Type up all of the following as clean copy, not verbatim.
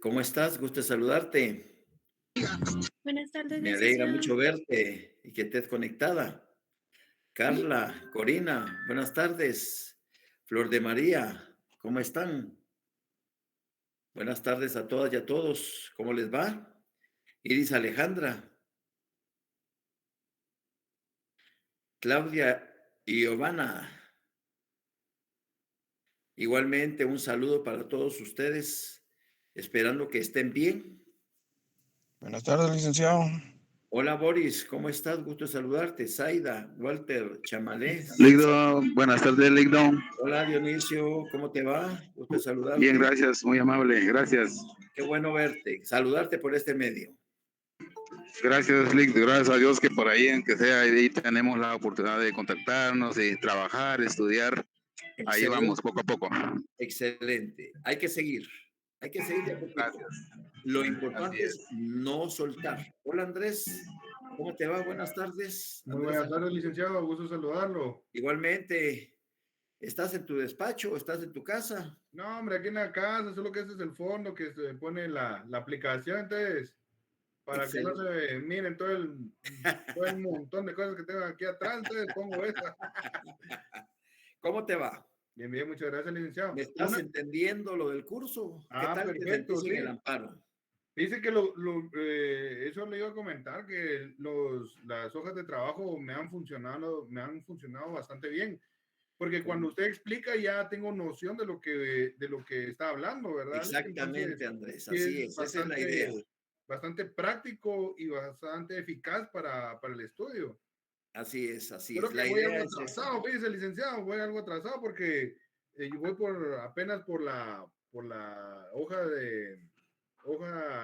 ¿Cómo estás? Gusto saludarte. Buenas tardes, Me alegra licenciado. mucho verte y que estés conectada. Carla, Corina, buenas tardes. Flor de María, ¿cómo están? Buenas tardes a todas y a todos. ¿Cómo les va? Iris Alejandra, Claudia y Giovanna. Igualmente, un saludo para todos ustedes, esperando que estén bien. Buenas tardes, licenciado. Hola Boris, ¿cómo estás? Gusto saludarte. Zaida, Walter, Chamalé, César. Ligdo, buenas tardes, Ligdo. Hola Dionisio, ¿cómo te va? Gusto Bien, saludarte. gracias, muy amable, gracias. Qué bueno verte, saludarte por este medio. Gracias, Ligdo, gracias a Dios que por ahí, aunque sea, ahí tenemos la oportunidad de contactarnos, de trabajar, estudiar. Ahí vamos, Excelente, poco a poco. excelente. Hay que seguir de a poquito. Gracias, Lo así importante es es. no soltar. Hola Andrés, ¿cómo te va? Buenas tardes, Muy Andrés buenas tardes, Alejandro. licenciado. Gusto saludarlo. Igualmente, ¿estás en tu despacho o estás en tu casa? No, hombre, aquí en la casa, solo que este es el fondo que se pone la aplicación, entonces, para que no Excelente. se miren todo el montón de cosas que tengo aquí atrás, entonces pongo esta. ¿Cómo te va? Bien, bien, muchas gracias, licenciado. ¿Me estás entendiendo lo del curso? ¿Qué tal te Perfecto, sentís en el sí. amparo? Dice que eso le iba a comentar, que las hojas de trabajo me han funcionado bastante bien. Porque cuando usted explica ya tengo noción de lo que está hablando, ¿verdad, Alex? Exactamente, Entonces, Andrés, sí así es es, esa es la idea. bastante práctico y bastante eficaz para el estudio. Así Creo es. que La voy idea algo es esa. atrasado, fíjese, licenciado, voy algo atrasado porque yo voy apenas por la hoja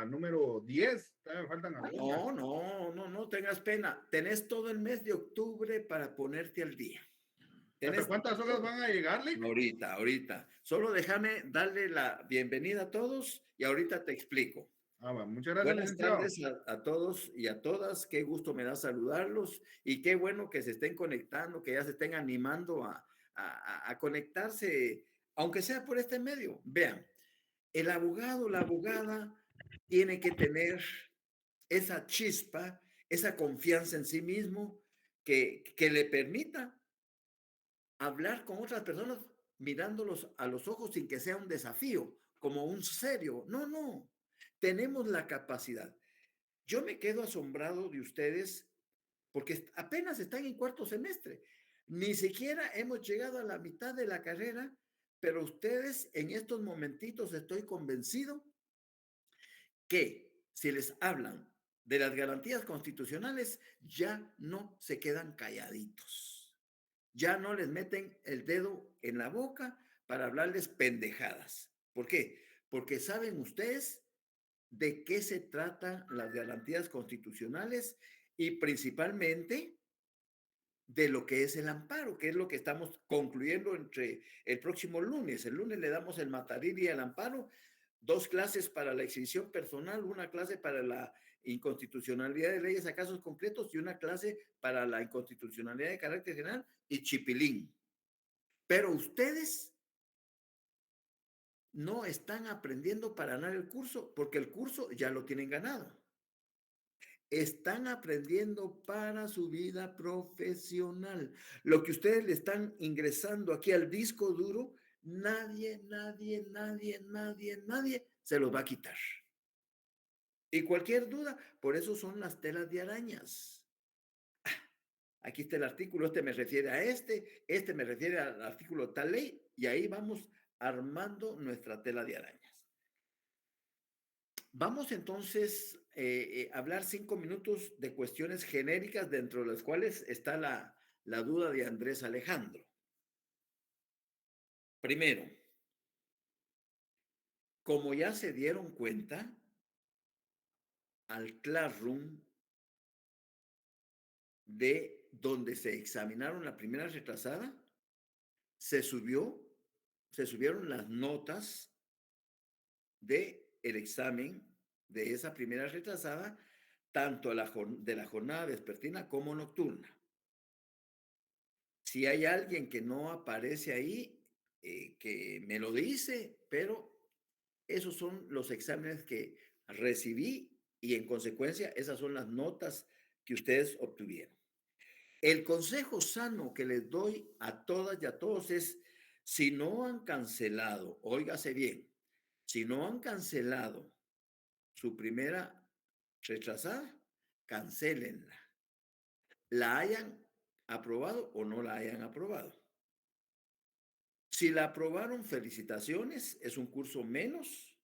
número 10, todavía me faltan algunas. No tengas pena. Tenés todo el mes de octubre para ponerte al día. ¿Hasta Tenés cuántas hojas van a llegar, Lick? ahorita. Solo déjame darle la bienvenida a todos y ahorita te explico. Muchas gracias, Buenas licenciado. tardes a todos y a todas. Qué gusto me da saludarlos y qué bueno que se estén conectando, que ya se estén animando a conectarse, aunque sea por este medio. Vean, el abogado, la abogada tiene que tener esa chispa, esa confianza en sí mismo que le permita hablar con otras personas mirándolos a los ojos sin que sea un desafío, como un serio. No, tenemos la capacidad. Yo me quedo asombrado de ustedes porque apenas están en cuarto semestre. Ni siquiera hemos llegado a la mitad de la carrera, pero ustedes en estos momentitos estoy convencido que si les hablan de las garantías constitucionales, ya no se quedan calladitos. Ya no les meten el dedo en la boca para hablarles pendejadas. ¿Por qué? Porque saben ustedes de qué se tratan las garantías constitucionales y principalmente de lo que es el amparo, que es lo que estamos concluyendo entre el próximo lunes. El lunes le damos el matarile y el amparo, 2 clases para la exhibición personal, una clase para la inconstitucionalidad de leyes a casos concretos y una clase para la inconstitucionalidad de carácter general y chipilín. Pero ustedes no están aprendiendo para ganar el curso porque el curso ya lo tienen ganado. Están aprendiendo para su vida profesional. Lo que ustedes le están ingresando aquí al disco duro, nadie se los va a quitar. Y cualquier duda, por eso son las telas de arañas. Aquí está el artículo, este me refiere a este me refiere al artículo tal ley, y ahí vamos armando nuestra tela de arañas. Vamos entonces a hablar 5 minutos de cuestiones genéricas dentro de las cuales está la duda de Andrés Alejandro. Primero, como ya se dieron cuenta, al Classroom de donde se examinaron la primera retrasada, se subieron las notas del examen de esa primera retrasada, tanto de la jornada vespertina como nocturna. Si hay alguien que no aparece ahí, que me lo dice, pero Esos son los exámenes que recibí y en consecuencia esas son las notas que ustedes obtuvieron. El consejo sano que les doy a todas y a todos es, si no han cancelado, óigase bien, si no han cancelado su primera retrasada, cancélenla. La hayan aprobado o no la hayan aprobado. Si la aprobaron, felicitaciones, es un curso menos.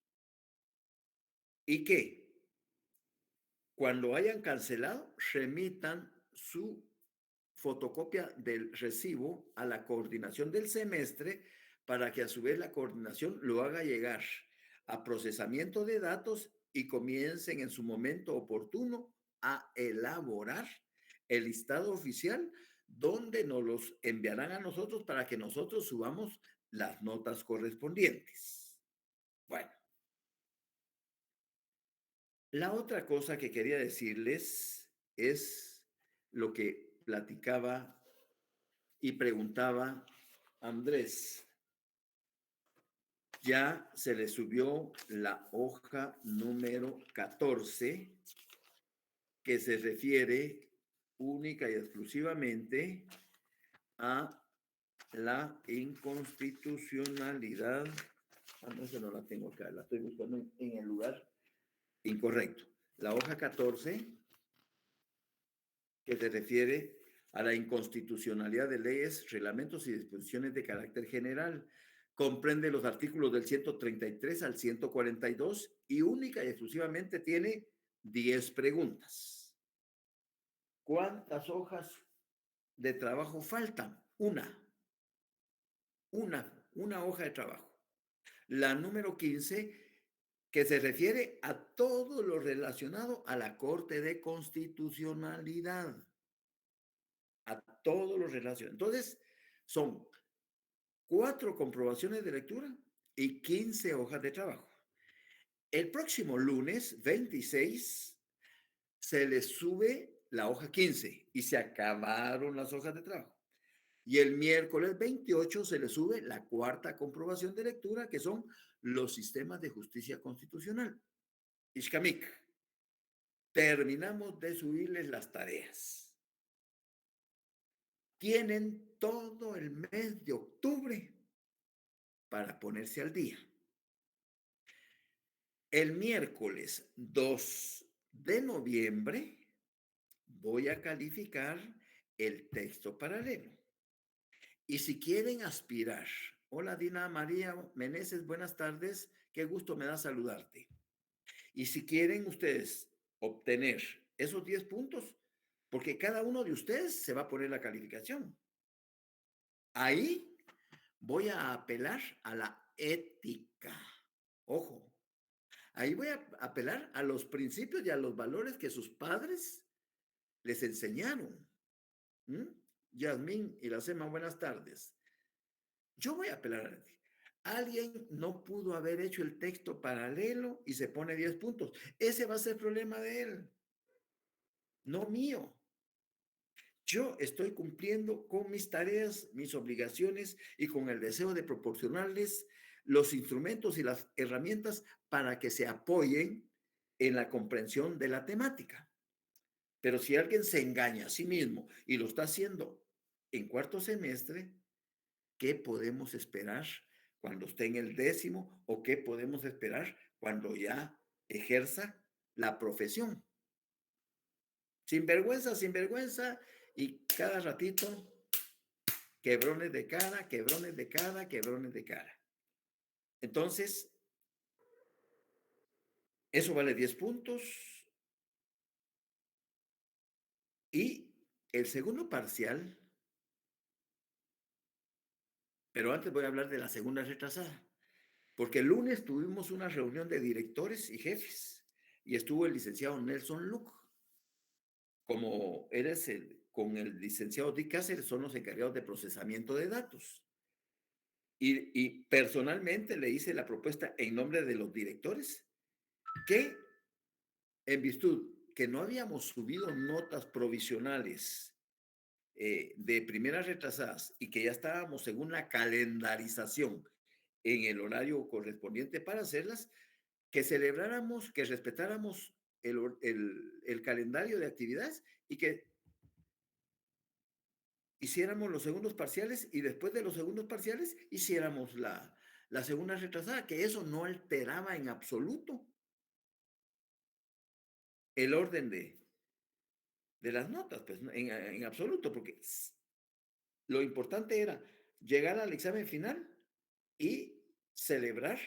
¿Y qué? Cuando hayan cancelado, remitan su fotocopia del recibo a la coordinación del semestre para que a su vez la coordinación lo haga llegar a procesamiento de datos y comiencen en su momento oportuno a elaborar el listado oficial donde nos los enviarán a nosotros para que nosotros subamos las notas correspondientes. Bueno, la otra cosa que quería decirles es lo que platicaba y preguntaba Andrés. Ya se le subió la hoja número 14, que se refiere única y exclusivamente a la inconstitucionalidad. No, esa no la tengo acá, la estoy buscando en el lugar incorrecto. La hoja 14, que se refiere a la inconstitucionalidad de leyes, reglamentos y disposiciones de carácter general. Comprende los artículos del 133 al 142 y única y exclusivamente tiene 10 preguntas. ¿Cuántas hojas de trabajo faltan? Una hoja de trabajo. La número 15, que se refiere a todo lo relacionado a la Corte de Constitucionalidad. A todo lo relacionado. Entonces, son 4 comprobaciones de lectura y 15 hojas de trabajo. El próximo lunes 26 se les sube la hoja 15 y se acabaron las hojas de trabajo. Y el miércoles 28 se les sube la 4ª comprobación de lectura, que son los sistemas de justicia constitucional. Ishkamik, terminamos de subirles las tareas. Tienen todo el mes de octubre para ponerse al día. El miércoles 2 de noviembre voy a calificar el texto paralelo. Y si quieren aspirar, hola Dina María Meneses, buenas tardes, qué gusto me da saludarte. Y si quieren ustedes obtener esos 10 puntos, porque cada uno de ustedes se va a poner la calificación. Ahí voy a apelar a la ética. Ojo, ahí voy a apelar a los principios y a los valores que sus padres les enseñaron. Yasmín Iracema, buenas tardes. Yo voy a apelar a ti. Alguien no pudo haber hecho el texto paralelo y se pone 10 puntos. Ese va a ser el problema de él, no mío. Yo estoy cumpliendo con mis tareas, mis obligaciones y con el deseo de proporcionarles los instrumentos y las herramientas para que se apoyen en la comprensión de la temática. Pero si alguien se engaña a sí mismo y lo está haciendo en 4º semestre, ¿qué podemos esperar cuando esté en el 10º o qué podemos esperar cuando ya ejerza la profesión? Sin vergüenza y cada ratito quebrones de cara, quebrones de cara, quebrones de cara. Entonces, eso vale 10 puntos. Y el segundo parcial, pero antes voy a hablar de la segunda retrasada, porque el lunes tuvimos una reunión de directores y jefes y estuvo el licenciado Nelson Luc. Como eres con el licenciado Dick Cáceres, son los encargados de procesamiento de datos. Y personalmente le hice la propuesta en nombre de los directores que, en virtud que no habíamos subido notas provisionales de primeras retrasadas y que ya estábamos según la calendarización en el horario correspondiente para hacerlas, que celebráramos, que respetáramos el calendario de actividades y que hiciéramos los segundos parciales y después de los segundos parciales hiciéramos la segunda retrasada, que eso no alteraba en absoluto el orden de las notas, pues en absoluto, porque lo importante era llegar al examen final y celebrar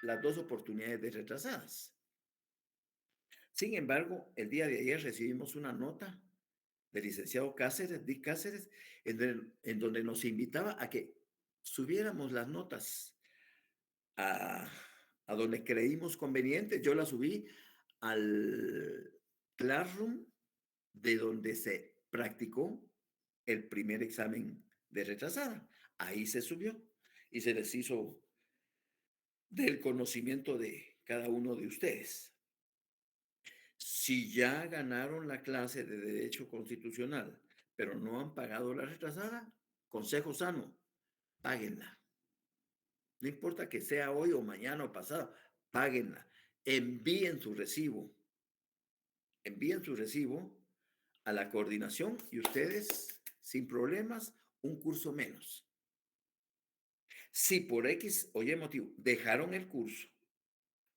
las dos oportunidades de retrasadas. Sin embargo, el día de ayer recibimos una nota del licenciado Cáceres, Dick Cáceres, en donde nos invitaba a que subiéramos las notas a, a donde creímos conveniente. Yo las subí al Classroom de donde se practicó el primer examen de retrasada. Ahí se subió y se les hizo del conocimiento de cada uno de ustedes. Si ya ganaron la clase de Derecho Constitucional, pero no han pagado la retrasada, consejo sano, páguenla. No importa que sea hoy o mañana o pasado, páguenla. Envíen su recibo. Envíen su recibo a la coordinación y ustedes, sin problemas, un curso menos. Si por X o Y motivo dejaron el curso,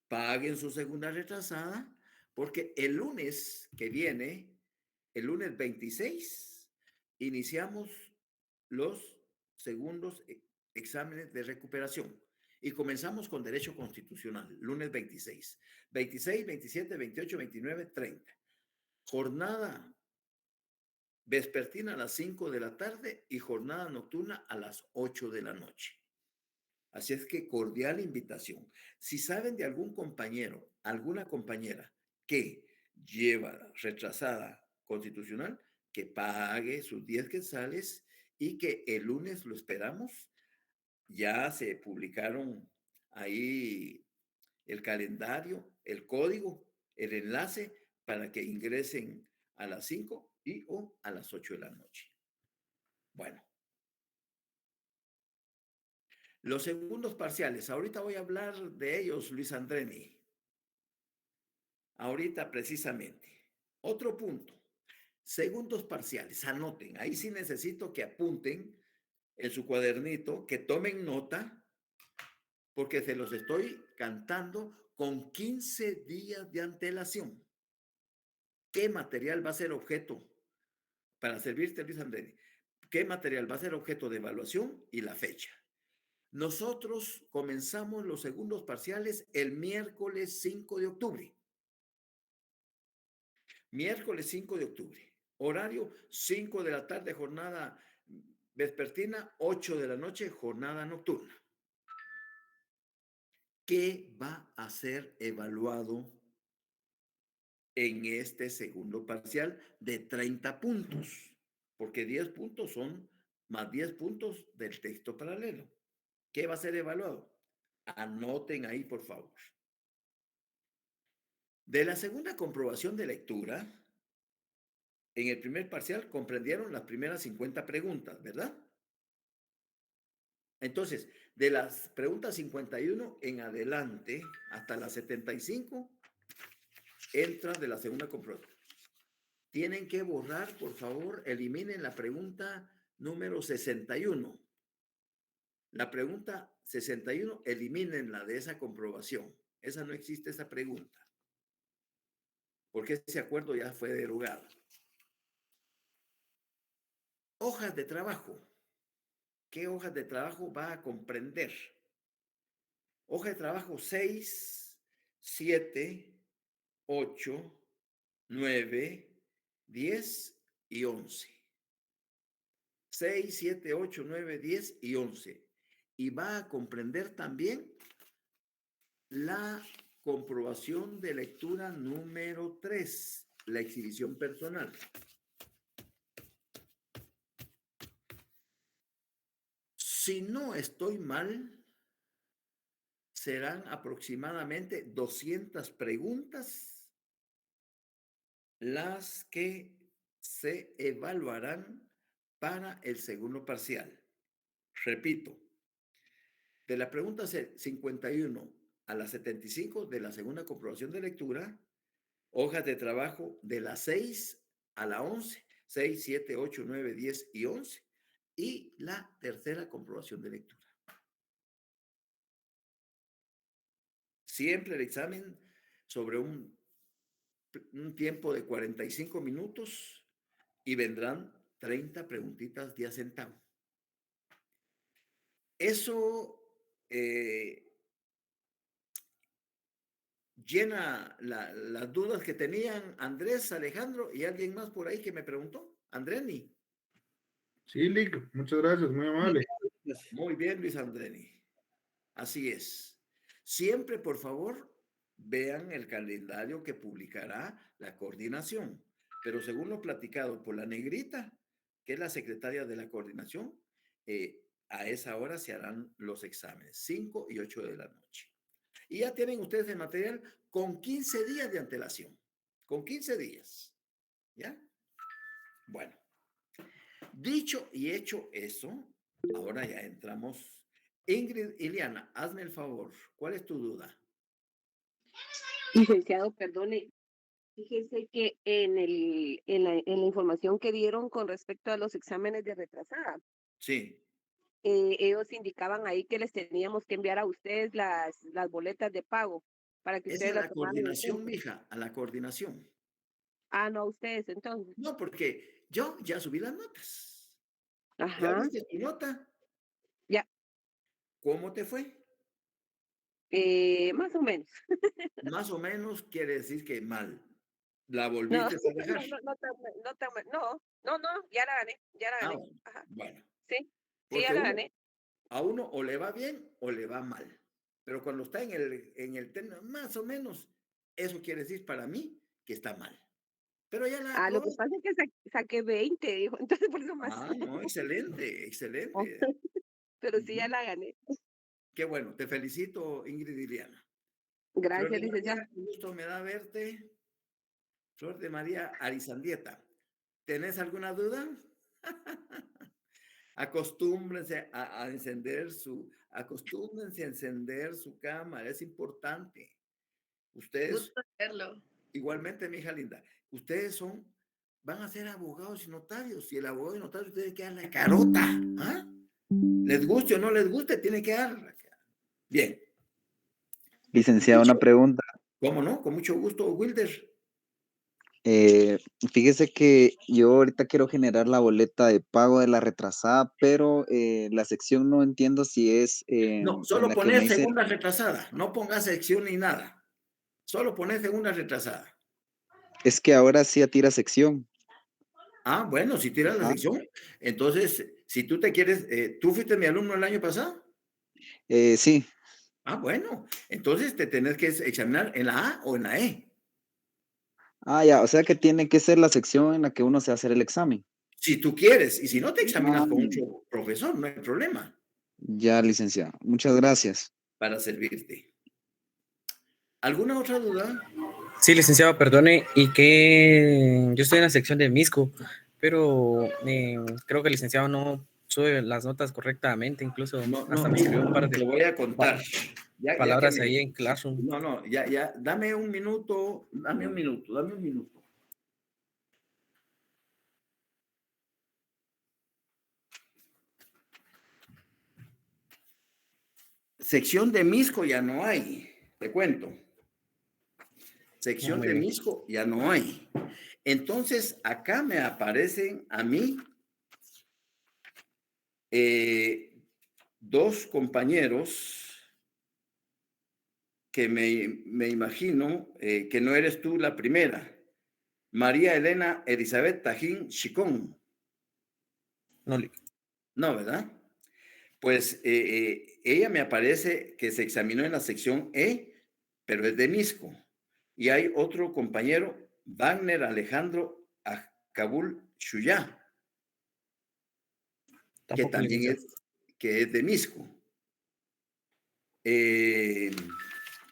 paguen su segunda retrasada, porque el lunes que viene, el lunes 26, iniciamos los segundos exámenes de recuperación y comenzamos con Derecho Constitucional, lunes 26, 26, 27, 28, 29, 30. Jornada vespertina a las 5 de la tarde y jornada nocturna a las 8 de la noche. Así es que cordial invitación. Si saben de algún compañero, alguna compañera que lleva retrasada constitucional, que pague sus 10 quetzales y que el lunes lo esperamos. Ya se publicaron ahí el calendario, el código, el enlace para que ingresen a las 5 y o a las 8 de la noche. Bueno, los segundos parciales, ahorita voy a hablar de ellos, Luis Andreni. Ahorita precisamente. Otro punto, segundos parciales, anoten, ahí sí necesito que apunten en su cuadernito, que tomen nota, porque se los estoy cantando con 15 días de antelación. ¿Qué material va a ser objeto para servirte, Luis Andrés? ¿Qué material va a ser objeto de evaluación y la fecha? Nosotros comenzamos los segundos parciales el miércoles 5 de octubre. Miércoles 5 de octubre. Horario 5 de la tarde, jornada vespertina, 8 de la noche, jornada nocturna. ¿Qué va a ser evaluado en este segundo parcial de 30 puntos? Porque 10 puntos son más 10 puntos del texto paralelo. ¿Qué va a ser evaluado? Anoten ahí, por favor. De la segunda comprobación de lectura, en el primer parcial comprendieron las primeras 50 preguntas, ¿verdad? Entonces, de las preguntas 51 en adelante hasta las 75, entra de la segunda comprobación. Tienen que borrar, por favor, eliminen la pregunta número 61. La pregunta 61, elimínenla de esa comprobación. Esa no existe, esa pregunta. Porque ese acuerdo ya fue derogado. Hojas de trabajo. ¿Qué hojas de trabajo va a comprender? Hoja de trabajo 6, 7, 8, 9, 10 y 11. 6, 7, 8, 9, 10 y 11. Y va a comprender también la comprobación de lectura número 3, la exhibición personal. Si no estoy mal, serán aproximadamente 200 preguntas las que se evaluarán para el segundo parcial. Repito, De la pregunta 51 a la 75 de la segunda comprobación de lectura, hojas de trabajo de las 6 a la 11, 6, 7, 8, 9, 10 y 11, y la tercera comprobación de lectura. Siempre el examen sobre un tiempo de 45 minutos y vendrán 30 preguntitas de a centavo. Eso llena las dudas que tenían Andrés, Alejandro y alguien más por ahí que me preguntó. Andreni. Sí, Lick, muchas gracias, muy amable. Muy bien, Luis Andreni. Así es. Siempre, por favor, vean el calendario que publicará la coordinación. Pero según lo platicado por la negrita, que es la secretaria de la coordinación, a esa hora se harán los exámenes, 5 y 8 de la noche. Y ya tienen ustedes el material con 15 días de antelación. Con 15 días. ¿Ya? Bueno. Dicho y hecho eso, ahora ya entramos. Ingrid Iliana, hazme el favor. ¿Cuál es tu duda? Licenciado, perdone, fíjese que en la información que dieron con respecto a los exámenes de retrasada, Sí. ellos indicaban ahí que les teníamos que enviar a ustedes las boletas de pago para que Es ustedes a las la tomaran en coordinación, cuenta. mija, a la coordinación. Ah, no, a ustedes entonces. No, porque yo ya subí las notas. ¿Ya Ajá, viste tu nota? ya, ¿Cómo te fue? más o menos. Más o menos quiere decir que mal. La No, volviste a dejar. no, ya la Ah, gané. bueno. Ajá, Bueno, sí, sí, porque ya la gané. a uno o le va bien o le va mal. Pero cuando está en el tema más o menos, eso quiere decir para mí que está mal. Pero ya la Ah, lo que aprobé. pasa es que saqué 20, dijo, entonces por eso más. Ah, no, excelente, excelente. Pero sí, ya Ujú. la gané. Qué bueno, te felicito, Ingrid y Diana. Flor Gracias, de licenciado. María, un gusto me da verte. Flor de María Arizandieta, ¿tenés alguna duda? Acostúmbrense a encender su cámara, es importante. Ustedes, Gusto verlo. igualmente, mi hija linda, van a ser abogados y notarios, y el abogado y notario tiene que dar la carota, ¿ah? Les guste o no les guste, tiene que dar la cara. Bien. Licenciado, Dicho, una pregunta. ¿cómo no? Con mucho gusto, Wilder. Eh, Fíjese que yo ahorita quiero generar la boleta de pago de la retrasada, pero la sección no entiendo si es No, en solo la que me poner dice, segunda retrasada, no pongas sección ni nada. Solo poner segunda retrasada. es que ahora sí tira sección. Ah, bueno, si tiras la Ajá. sección, entonces, si tú te quieres, ¿tú fuiste mi alumno el año pasado? Sí. Ah, bueno, entonces te tenés que examinar en la A o en la E. Ah, ya, o sea que tiene que ser la sección en la que uno se hace el examen. Si tú quieres, y si no te examinas Ah, con otro profesor, no hay problema ya, licenciado. Muchas gracias. para servirte. ¿Alguna otra duda? Sí, licenciado, perdone, y que yo estoy en la sección de Misco, pero creo que el licenciado no sube las notas correctamente, incluso No, hasta no, me escribió un mira, par te de voy a contar. Ya que palabras me... ahí en Classroom. No, no, ya, dame un minuto, dame un minuto. Sección de Misco ya no hay, te cuento. Ah, Sección muy de bien. Misco ya no hay. Entonces, acá me aparecen a mí dos compañeros que me imagino que no eres tú la primera. María Elena Elizabeth Tajín Chicón. No, No, ¿verdad? Pues ella me aparece que se examinó en la sección E, pero es de Misco. Y hay otro compañero, Wagner Alejandro Kabul Shuyá, que tampoco, también licenciado. es de Misco.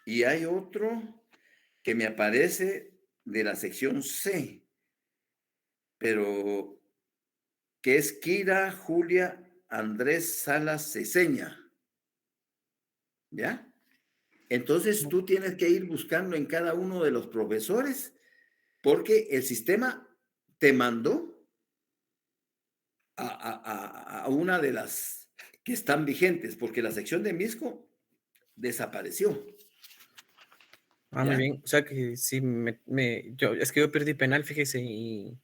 Y hay otro que me aparece de la sección C, pero que es Kira Julia Andrés Salas Ceseña. ¿ya? Entonces tú tienes que ir buscando en cada uno de los profesores porque el sistema te mandó a una de las que están vigentes, porque la sección de Misco desapareció. Ah, ¿Ya? muy bien. O sea que sí, es que yo perdí penal, fíjese, y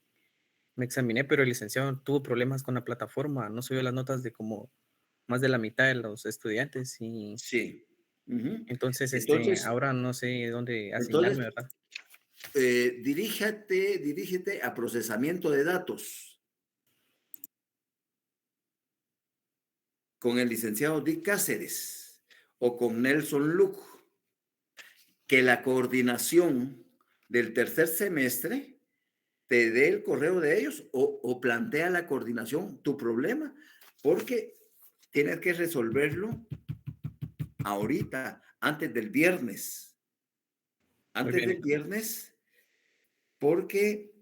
me examiné, pero el licenciado tuvo problemas con la plataforma, no subió las notas de como más de la mitad de los estudiantes y Sí. Ujú. entonces Entonces, ahora no sé dónde entonces asignarme, ¿verdad? dirígete a procesamiento de datos con el licenciado Dick Cáceres o con Nelson Luc, que la coordinación del tercer semestre te dé el correo de ellos o plantea la coordinación tu problema, porque tienes que resolverlo ahorita, antes del viernes. Muy Antes bien. del viernes, porque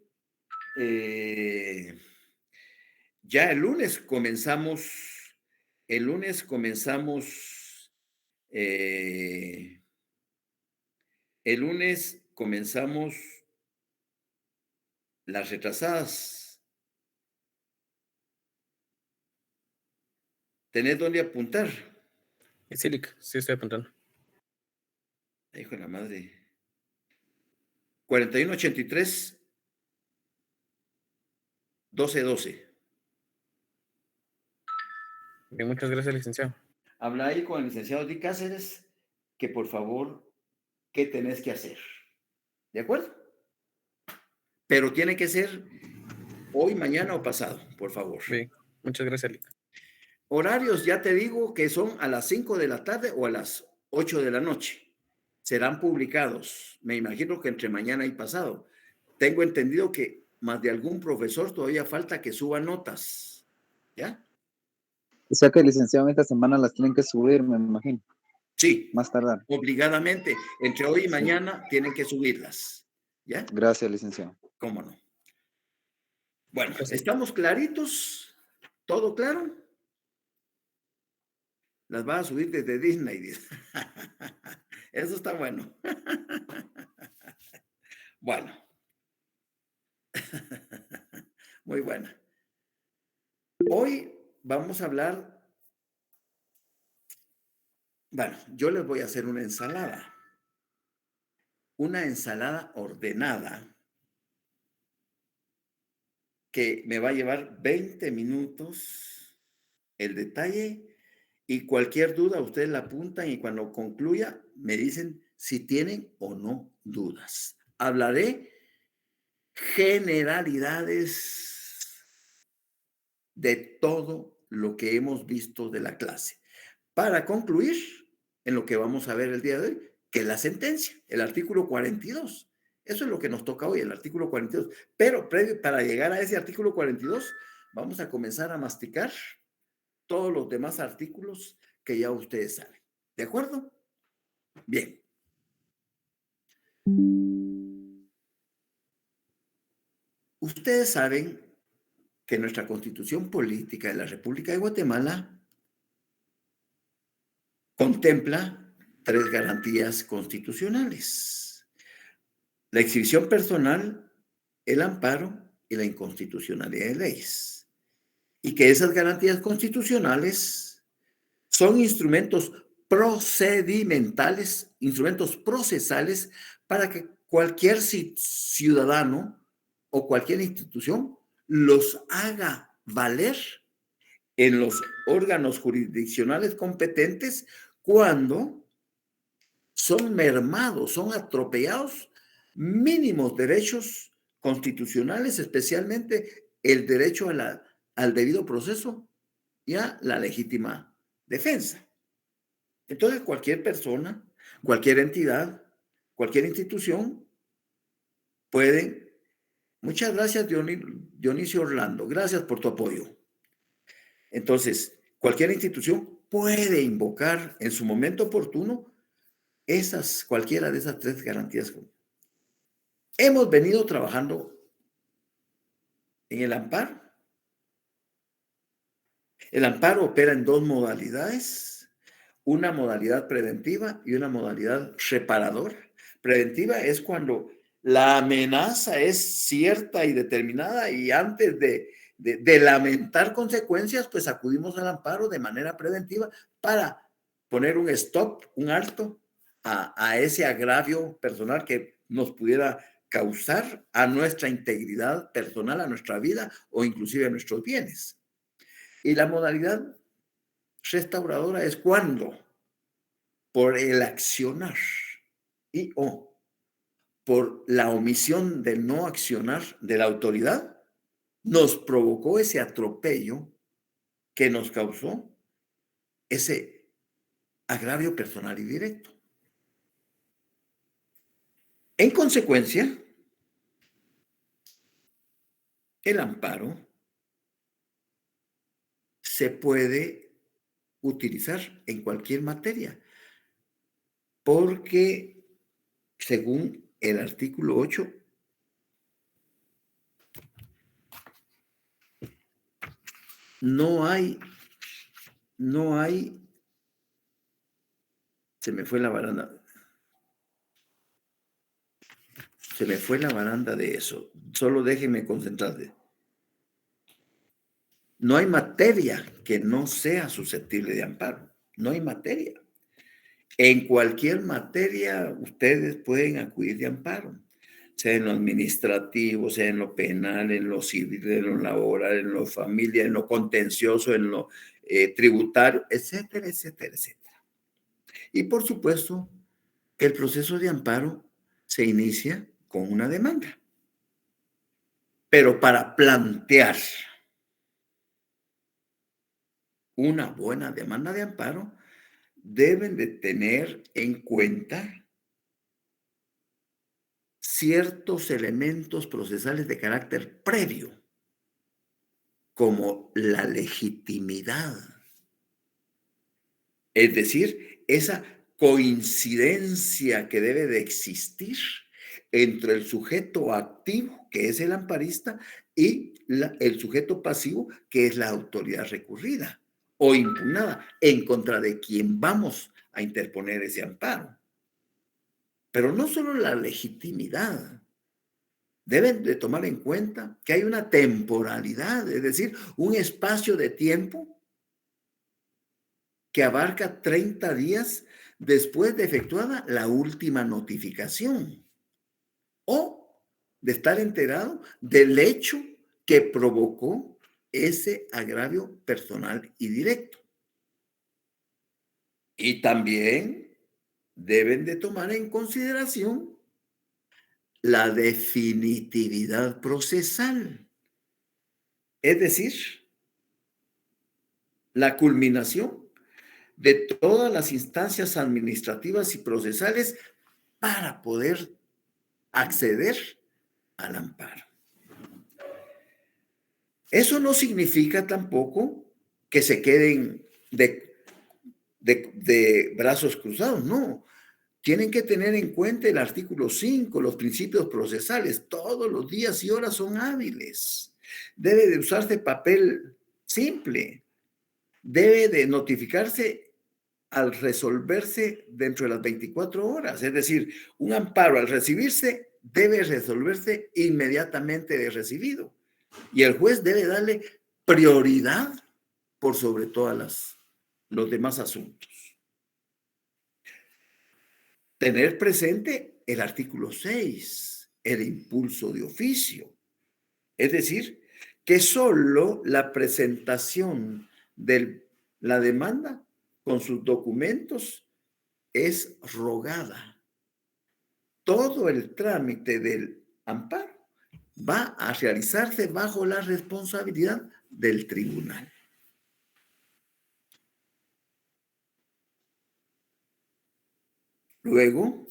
ya el lunes comenzamos, el lunes comenzamos las retrasadas. ¿Tenés dónde apuntar? Sí, sí estoy apuntando. Hijo de la madre. 4183 1212. Bien, muchas gracias, licenciado. Habla ahí con el licenciado Di Cáceres que por favor, ¿qué tenés que hacer? ¿De acuerdo? Pero tiene que ser hoy, mañana o pasado, por favor. Bien, muchas gracias, Lic. Horarios, ya te digo que son a las 5 de la tarde o a las 8 de la noche. Serán publicados, me imagino que entre mañana y pasado. Tengo entendido que más de algún profesor todavía falta que suba notas. ¿Ya? O sea que el licenciado esta semana las tienen que subir, me imagino. Sí, Más tardar. obligadamente. Entre hoy y Sí. mañana tienen que subirlas. ¿Ya? Gracias, licenciado. ¿Cómo no? Bueno, Pues sí. ¿estamos claritos? ¿Todo claro? Las vas a subir desde Disney, dice. Eso está bueno. Bueno. Muy buena. Hoy vamos a hablar, bueno, yo les voy a hacer una ensalada ordenada que me va a llevar 20 minutos el detalle y cualquier duda ustedes la apuntan y cuando concluya me dicen si tienen o no dudas. Hablaré generalidades de todo lo que hemos visto de la clase. Para concluir en lo que vamos a ver el día de hoy, que es la sentencia, el artículo 42. Eso es lo que nos toca hoy, el artículo 42. Pero para llegar a ese artículo 42, vamos a comenzar a masticar todos los demás artículos que ya ustedes saben. ¿De acuerdo? Bien. Ustedes saben que nuestra Constitución Política de la República de Guatemala contempla 3 garantías constitucionales: la exhibición personal, el amparo y la inconstitucionalidad de leyes. Y que esas garantías constitucionales son instrumentos procedimentales, instrumentos procesales para que cualquier ciudadano o cualquier institución los haga valer en los órganos jurisdiccionales competentes cuando son mermados, son atropellados mínimos derechos constitucionales, especialmente el derecho al debido proceso y a la legítima defensa. Entonces, cualquier persona, cualquier entidad, cualquier institución puede. Muchas gracias, Dionisio Orlando. Gracias por tu apoyo. Entonces, cualquier institución puede invocar en su momento oportuno cualquiera de esas 3 garantías. Hemos venido trabajando en el amparo. El amparo opera en 2 modalidades. una modalidad preventiva y una modalidad reparadora. Preventiva es cuando la amenaza es cierta y determinada y antes de lamentar consecuencias, pues acudimos al amparo de manera preventiva para poner un stop, un alto a ese agravio personal que nos pudiera causar a nuestra integridad personal, a nuestra vida o inclusive a nuestros bienes. Y la modalidad restauradora es cuando por el accionar y o por la omisión del no accionar de la autoridad nos provocó ese atropello que nos causó ese agravio personal y directo. En consecuencia, el amparo se puede utilizar en cualquier materia, porque según el artículo 8, no hay, se me fue la baranda de eso, solo déjenme concentrarme. No hay materia que no sea susceptible de amparo, no hay materia. En cualquier materia ustedes pueden acudir de amparo, sea en lo administrativo, sea en lo penal, en lo civil, en lo laboral, en lo familiar, en lo contencioso, en lo tributario, etcétera, etcétera, etcétera. Y por supuesto, el proceso de amparo se inicia con una demanda. Pero para plantear una buena demanda de amparo, deben de tener en cuenta ciertos elementos procesales de carácter previo, como la legitimidad. Es decir, esa coincidencia que debe de existir entre el sujeto activo, que es el amparista, y el sujeto pasivo, que es la autoridad recurrida o impugnada, en contra de quien vamos a interponer ese amparo. Pero no solo la legitimidad, deben de tomar en cuenta que hay una temporalidad, es decir, un espacio de tiempo que abarca 30 días después de efectuada la última notificación o de estar enterado del hecho que provocó ese agravio personal y directo. Y también deben de tomar en consideración la definitividad procesal, es decir, la culminación de todas las instancias administrativas y procesales para poder acceder al amparo. Eso no significa tampoco que se queden de brazos cruzados, no. Tienen que tener en cuenta el artículo 5, los principios procesales. Todos los días y horas son hábiles. Debe de usarse papel simple. Debe de notificarse al resolverse dentro de las 24 horas. Es decir, un amparo al recibirse debe resolverse inmediatamente de recibido. Y el juez debe darle prioridad por sobre todas los demás asuntos. Tener presente el artículo 6, el impulso de oficio. Es decir, que solo la presentación de la demanda con sus documentos es rogada. Todo el trámite del amparo va a realizarse bajo la responsabilidad del tribunal. Luego,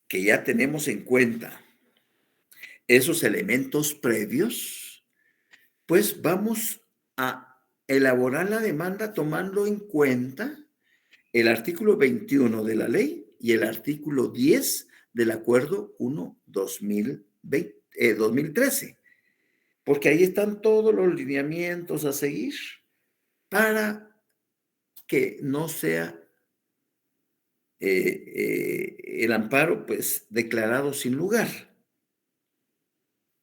que ya tenemos en cuenta esos elementos previos, pues vamos a elaborar la demanda tomando en cuenta el artículo 21 de la ley y el artículo 10 del Acuerdo 1-2013, porque ahí están todos los lineamientos a seguir para que no sea el amparo, pues, declarado sin lugar.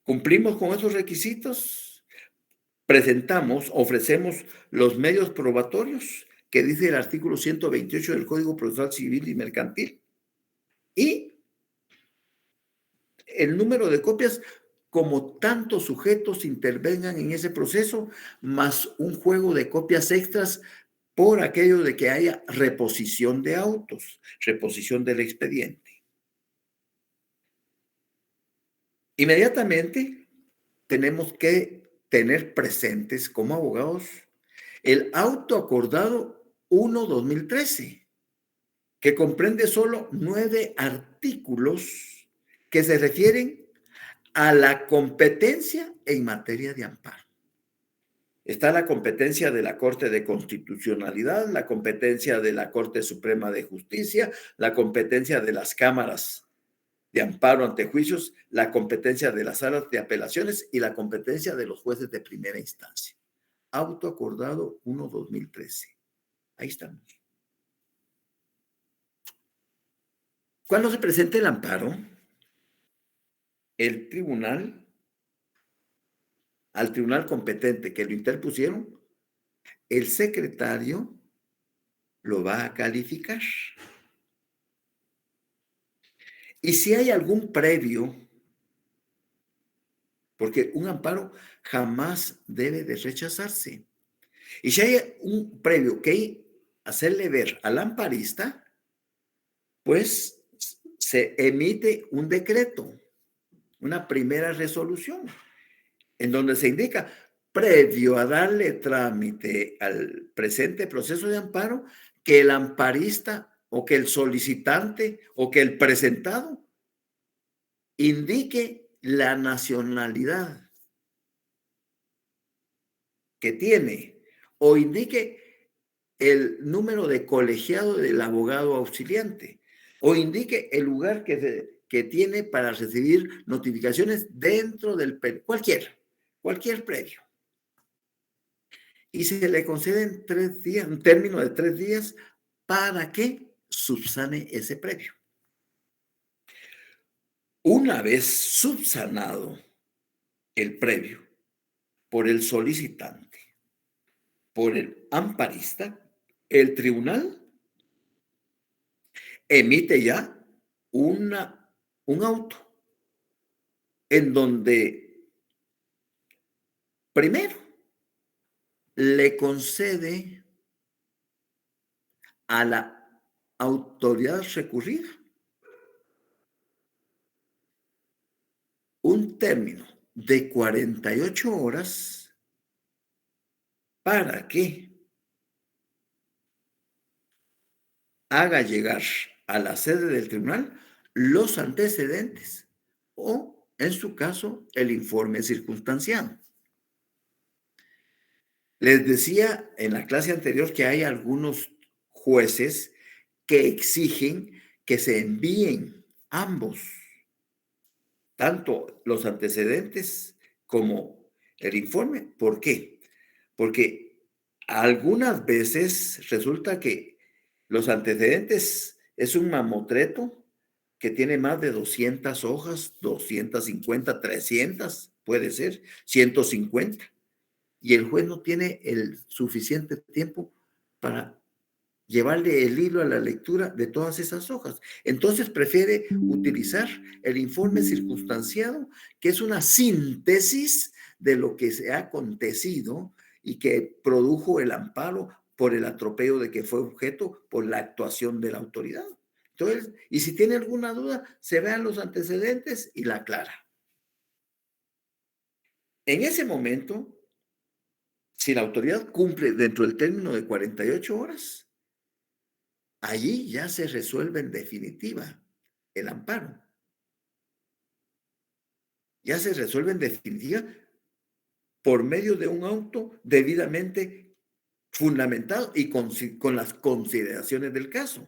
Cumplimos con esos requisitos, ofrecemos los medios probatorios que dice el artículo 128 del Código Procesal Civil y Mercantil, y el número de copias como tantos sujetos intervengan en ese proceso, más un juego de copias extras por aquello de que haya reposición de autos, reposición del expediente. Inmediatamente tenemos que tener presentes como abogados el auto acordado 1/2013, que comprende solo 9 artículos que se refieren a la competencia en materia de amparo. Está la competencia de la Corte de Constitucionalidad, la competencia de la Corte Suprema de Justicia, la competencia de las cámaras de amparo ante juicios, la competencia de las salas de apelaciones y la competencia de los jueces de primera instancia. Auto acordado 1/2013. Ahí estamos. Cuando se presenta el amparo, el tribunal, al tribunal competente que lo interpusieron, el secretario lo va a calificar. Y si hay algún previo, porque un amparo jamás debe de rechazarse, y si hay un previo que hay hacerle ver al amparista, pues se emite un decreto, una primera resolución, en donde se indica, previo a darle trámite al presente proceso de amparo, que el amparista o que el solicitante o que el presentado indique la nacionalidad que tiene o indique el número de colegiado del abogado auxiliante o indique el lugar que tiene para recibir notificaciones dentro del cualquier previo. Y se le conceden 3 días, un término de 3 días para que subsane ese previo. Una vez subsanado el previo por el solicitante, por el amparista, el tribunal emite ya un auto en donde primero le concede a la autoridad recurrida un término de 48 horas para que haga llegar a la sede del tribunal los antecedentes o, en su caso, el informe circunstanciado. Les decía en la clase anterior que hay algunos jueces que exigen que se envíen ambos, tanto los antecedentes como el informe. ¿Por qué? Porque algunas veces resulta que los antecedentes es un mamotreto que tiene más de 200 hojas, 250, 300, puede ser, 150. Y el juez no tiene el suficiente tiempo para llevarle el hilo a la lectura de todas esas hojas. Entonces prefiere utilizar el informe circunstanciado, que es una síntesis de lo que se ha acontecido y que produjo el amparo por el atropello de que fue objeto por la actuación de la autoridad. Entonces, y si tiene alguna duda, se vean los antecedentes y la aclara. En ese momento, si la autoridad cumple dentro del término de 48 horas, allí ya se resuelve en definitiva el amparo. Ya se resuelve en definitiva por medio de un auto debidamente fundamentado y con las consideraciones del caso.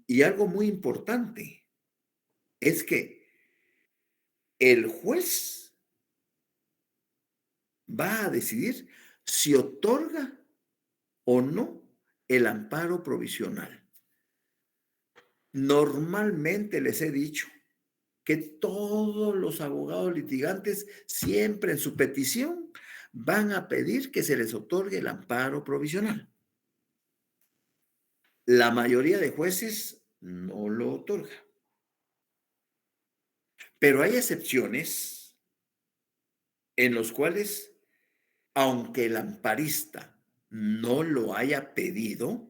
Y algo muy importante es que el juez va a decidir si otorga o no el amparo provisional. Normalmente les he dicho que todos los abogados litigantes siempre en su petición van a pedir que se les otorgue el amparo provisional. La mayoría de jueces no lo otorga. Pero hay excepciones en los cuales, aunque el amparista no lo haya pedido,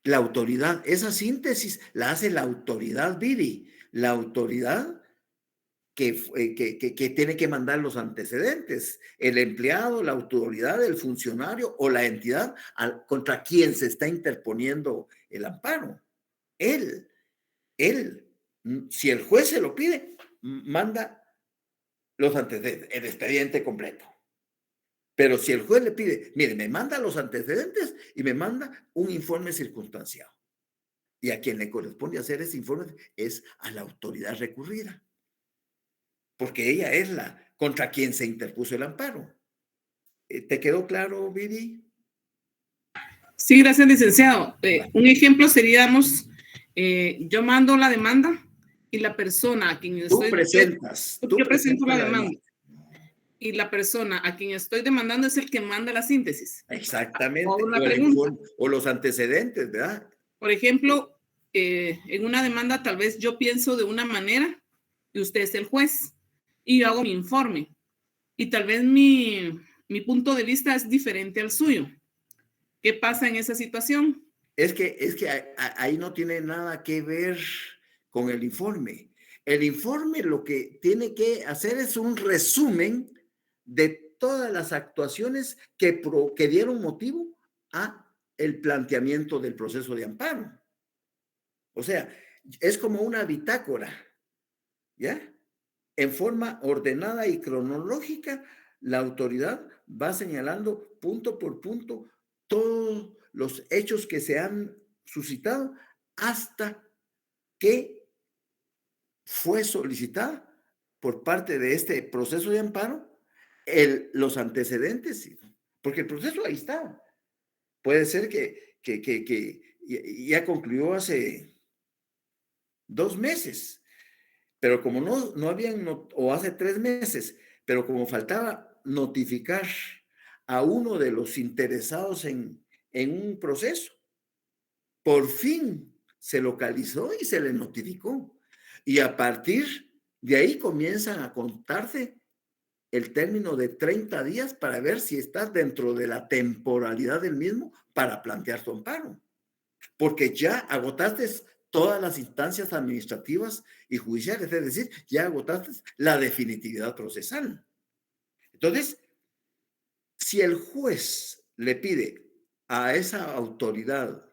la autoridad, esa síntesis la hace la autoridad Viri, la autoridad que tiene que mandar los antecedentes, el empleado, la autoridad, el funcionario o la entidad contra quien se está interponiendo el amparo. Él, si el juez se lo pide, manda los antecedentes, el expediente completo. Pero si el juez le pide, mire, me manda los antecedentes y me manda un informe circunstanciado. Y a quien le corresponde hacer ese informe es a la autoridad recurrida. Porque ella es la contra quien se interpuso el amparo. ¿Te quedó claro, Viri? Sí, gracias, licenciado. Un ejemplo seríamos, yo mando la demanda y la persona a quien Tú presento la demanda. Y la persona a quien estoy demandando es el que manda la síntesis. Exactamente. O los antecedentes, ¿verdad? Por ejemplo, en una demanda tal vez yo pienso de una manera y usted es el juez y yo hago mi informe. Y tal vez mi punto de vista es diferente al suyo. ¿Qué pasa en esa situación? Es que ahí no tiene nada que ver con el informe. El informe lo que tiene que hacer es un resumen de todas las actuaciones que dieron motivo a el planteamiento del proceso de amparo. O sea, es como una bitácora, ¿ya? En forma ordenada y cronológica, la autoridad va señalando punto por punto todos los hechos que se han suscitado hasta que fue solicitada por parte de este proceso de amparo los antecedentes, porque el proceso ahí está. Puede ser que ya concluyó hace 2 meses, pero como no habían, o hace 3 meses, pero como faltaba notificar a uno de los interesados en un proceso, por fin se localizó y se le notificó. Y a partir de ahí comienzan a contarse el término de 30 días para ver si estás dentro de la temporalidad del mismo para plantear tu amparo. Porque ya agotaste todas las instancias administrativas y judiciales, es decir, ya agotaste la definitividad procesal. Entonces, si el juez le pide a esa autoridad,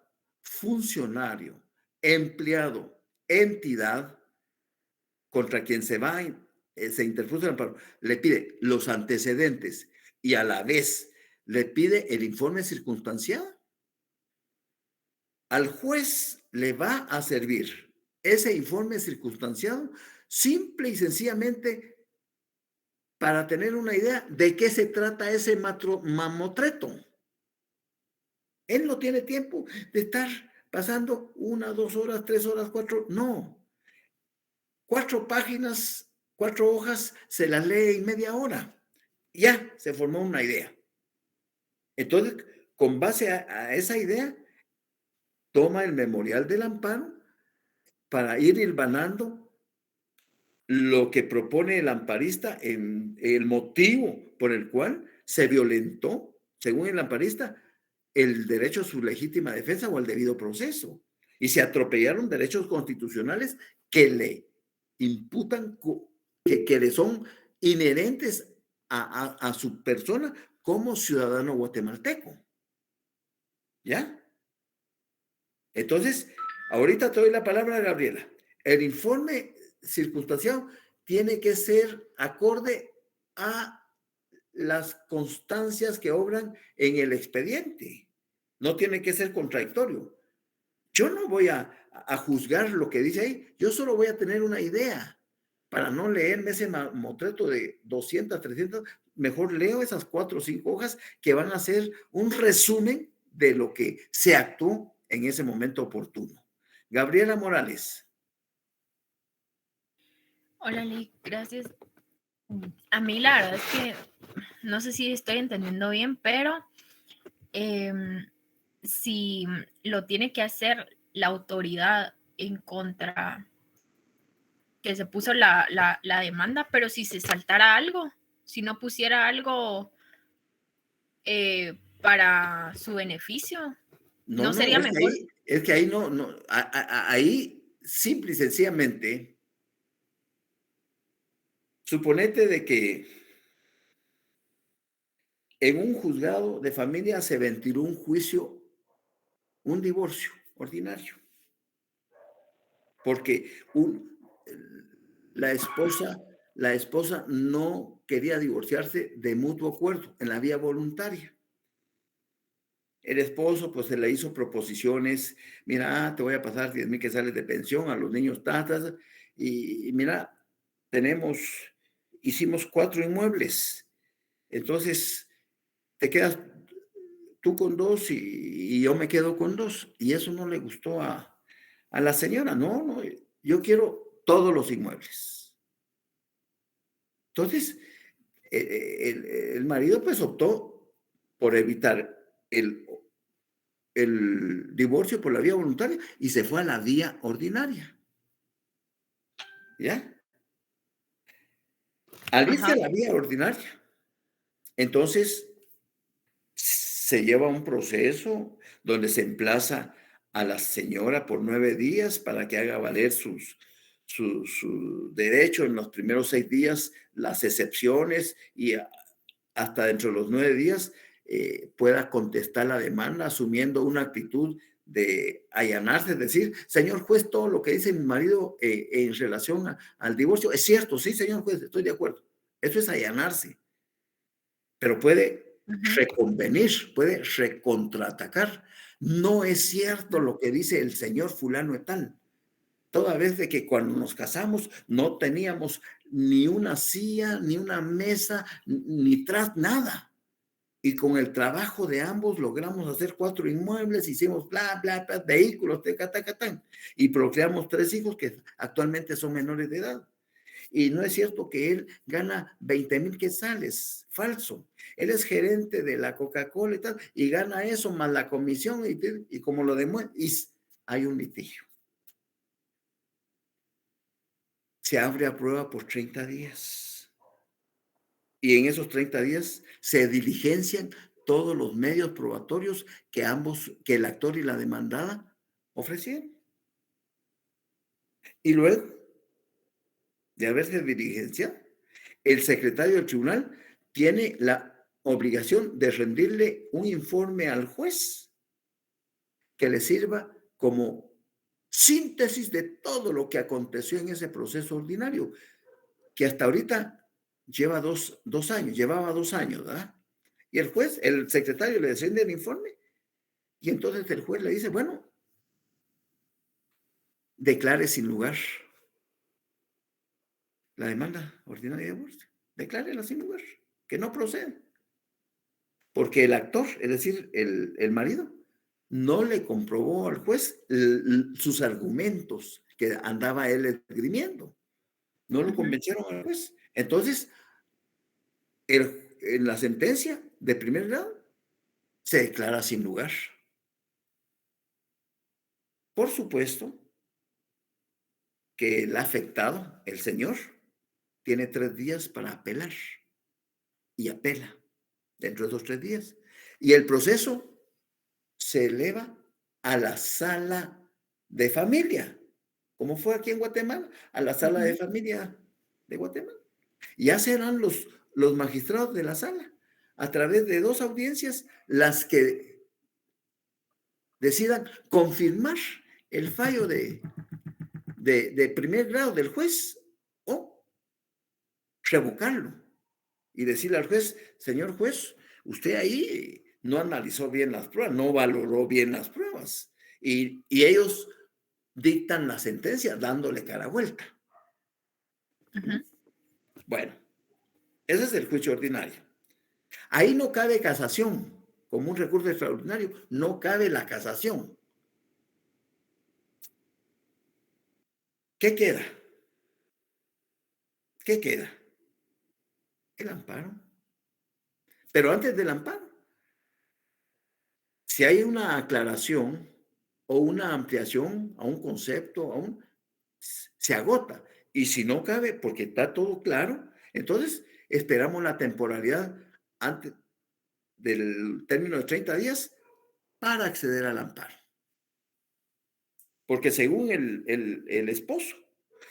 funcionario, empleado, entidad, contra quien se interpuso el amparo, le pide los antecedentes y a la vez le pide el informe circunstanciado, al juez le va a servir ese informe circunstanciado simple y sencillamente para tener una idea de qué se trata ese mamotreto. Él no tiene tiempo de estar pasando 1, 2 horas, 3 horas, 4, no. 4 páginas, 4 hojas, se las lee en media hora. Ya se formó una idea. Entonces, con base a esa idea, toma el memorial del amparo para ir hilvanando lo que propone el amparista en el motivo por el cual se violentó, según el amparista, el derecho a su legítima defensa o al debido proceso. Y se atropellaron derechos constitucionales que le imputan, que le son inherentes a su persona como ciudadano guatemalteco. ¿Ya? Entonces, ahorita te doy la palabra a Gabriela. El informe circunstanciado tiene que ser acorde a las constancias que obran en el expediente. No tiene que ser contradictorio. Yo no voy a juzgar lo que dice ahí. Yo solo voy a tener una idea para no leerme ese mamotreto de 200, 300. mejor leo esas 4 o 5 hojas que van a ser un resumen de lo que se actuó en ese momento oportuno. Gabriela Morales. Hola, Lick, gracias. A mí la verdad es que no sé si estoy entendiendo bien, pero si lo tiene que hacer la autoridad en contra que se puso la demanda, pero si se saltara algo, si no pusiera algo para su beneficio, ¿no sería mejor? Es que ahí no, ahí simple y sencillamente, suponete de que en un juzgado de familia se ventiló un juicio, un divorcio ordinario, porque la esposa no quería divorciarse de mutuo acuerdo en la vía voluntaria. El esposo pues se le hizo proposiciones, mira, te voy a pasar 10,000 quetzales de pensión a los niños tatas, y mira, hicimos 4 inmuebles, entonces te quedas tú con 2 y yo me quedo con 2, y eso no le gustó a la señora. No, yo quiero todos los inmuebles. Entonces, el marido pues optó por evitar el divorcio por la vía voluntaria y se fue a la vía ordinaria. ¿Ya? Al irse a la vía ordinaria, entonces se lleva un proceso donde se emplaza a la señora por 9 días para que haga valer su derecho en los primeros 6 días, las excepciones, y hasta dentro de los 9 días pueda contestar la demanda asumiendo una actitud de allanarse, es decir, señor juez, todo lo que dice mi marido en relación al divorcio es cierto, sí, señor juez, estoy de acuerdo. Eso es allanarse, pero puede reconvenir, puede recontraatacar. No es cierto lo que dice el señor fulano de tal. Toda vez de que cuando nos casamos no teníamos ni una silla, ni una mesa, ni tras nada. Y con el trabajo de ambos logramos hacer 4 inmuebles, hicimos bla, bla, bla, vehículos, tecatacatán, y procreamos 3 hijos que actualmente son menores de edad. Y no es cierto que él gana 20,000 quetzales, falso. Él es gerente de la Coca-Cola y tal, y gana eso más la comisión, y como lo demuestra, hay un litigio. Se abre a prueba por 30 días. Y en esos 30 días se diligencian todos los medios probatorios que el actor y la demandada ofrecieron. Y luego de haberse diligenciado, el secretario del tribunal tiene la obligación de rendirle un informe al juez que le sirva como síntesis de todo lo que aconteció en ese proceso ordinario, que hasta ahorita llevaba 2 años, ¿verdad? Y el secretario le rinde el informe, y entonces el juez le dice, bueno, declare sin lugar la demanda ordinaria de divorcio, declárela sin lugar, que no procede. Porque el actor, es decir, el marido, no le comprobó al juez sus argumentos que andaba él esgrimiendo. No lo convencieron al juez. Entonces, en la sentencia de primer grado se declara sin lugar. Por supuesto que el afectado, el señor, tiene 3 días para apelar, y apela dentro de esos 3 días. Y el proceso se eleva a la sala de familia, como fue aquí en Guatemala, a la sala de familia de Guatemala. Ya serán los magistrados de la sala, a través de 2 audiencias, las que decidan confirmar el fallo de primer grado del juez o revocarlo y decirle al juez, señor juez, usted ahí no analizó bien las pruebas, no valoró bien las pruebas, y ellos dictan la sentencia dándole cara vuelta. Bueno, ese es el juicio ordinario. Ahí no cabe casación. Como un recurso extraordinario, no cabe la casación. ¿Qué queda? ¿Qué queda? El amparo. Pero antes del amparo, si hay una aclaración o una ampliación a un concepto, se agota. Y si no cabe, porque está todo claro, entonces esperamos la temporalidad antes del término de 30 días para acceder al amparo. Porque según el esposo,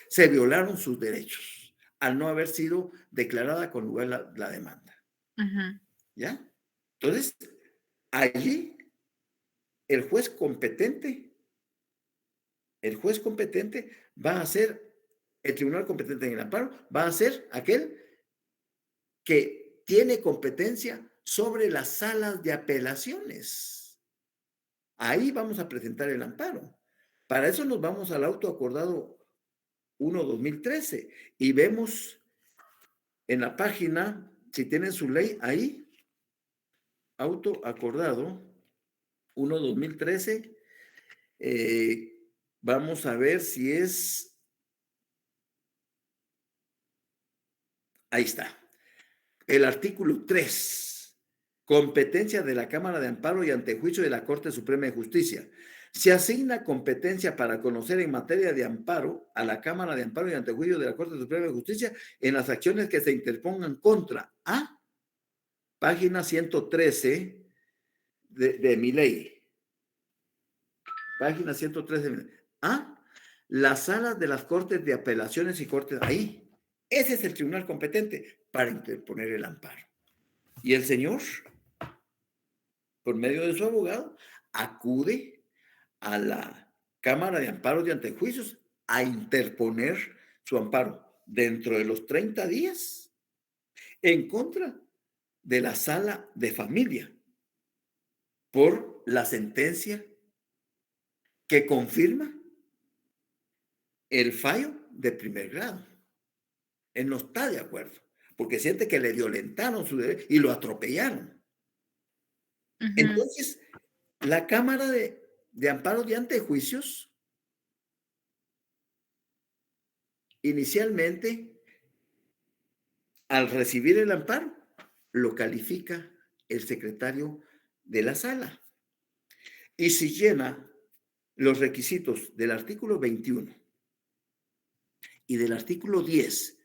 se violaron sus derechos al no haber sido declarada con lugar la demanda. Ujú. ¿Ya? Entonces, allí el juez competente va a ser, el tribunal competente en el amparo va a ser aquel que tiene competencia sobre las salas de apelaciones. Ahí vamos a presentar el amparo. Para eso nos vamos al auto acordado 1/2013 y vemos en la página, si tienen su ley ahí, auto acordado 1/2013, vamos a ver si es, ahí está, el artículo 3, competencia de la Cámara de Amparo y Antejuicio de la Corte Suprema de Justicia. Se asigna competencia para conocer en materia de amparo a la Cámara de Amparo y Antejuicio de la Corte Suprema de Justicia en las acciones que se interpongan contra A, página 113 de mi ley. Página 113 de mi ley. A, las salas de las Cortes de Apelaciones y Cortes, ahí. Ese es el tribunal competente para interponer el amparo. Y el señor, por medio de su abogado, acude a la Cámara de Amparos y Antejuicios a interponer su amparo dentro de los 30 días en contra de la sala de familia por la sentencia que confirma el fallo de primer grado. Él no está de acuerdo porque siente que le violentaron su derecho y lo atropellaron. Ujú. Entonces, la Cámara de Amparos y Antejuicios inicialmente, al recibir el amparo, lo califica el secretario de la sala. Y si llena los requisitos del artículo 21 y del artículo 10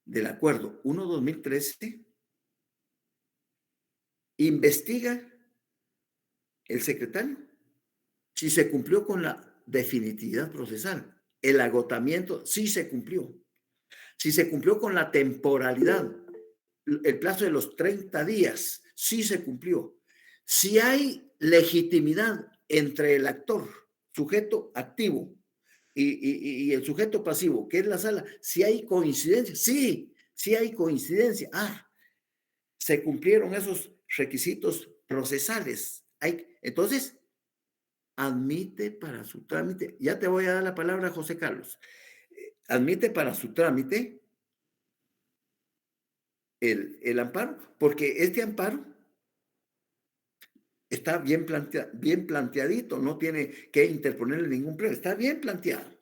del acuerdo 1/2013, investiga el secretario si se cumplió con la definitividad procesal. El agotamiento sí se cumplió. Si se cumplió con la temporalidad, el plazo de los 30 días, sí se cumplió. Si hay legitimidad entre el actor, sujeto activo, y el sujeto pasivo, que es la sala, si hay coincidencia, sí hay coincidencia. Se cumplieron esos requisitos procesales. Entonces, admite para su trámite, ya te voy a dar la palabra, José Carlos, admite para su trámite el amparo, porque este amparo está bien planteadito, no tiene que interponerle ningún problema, está bien planteado.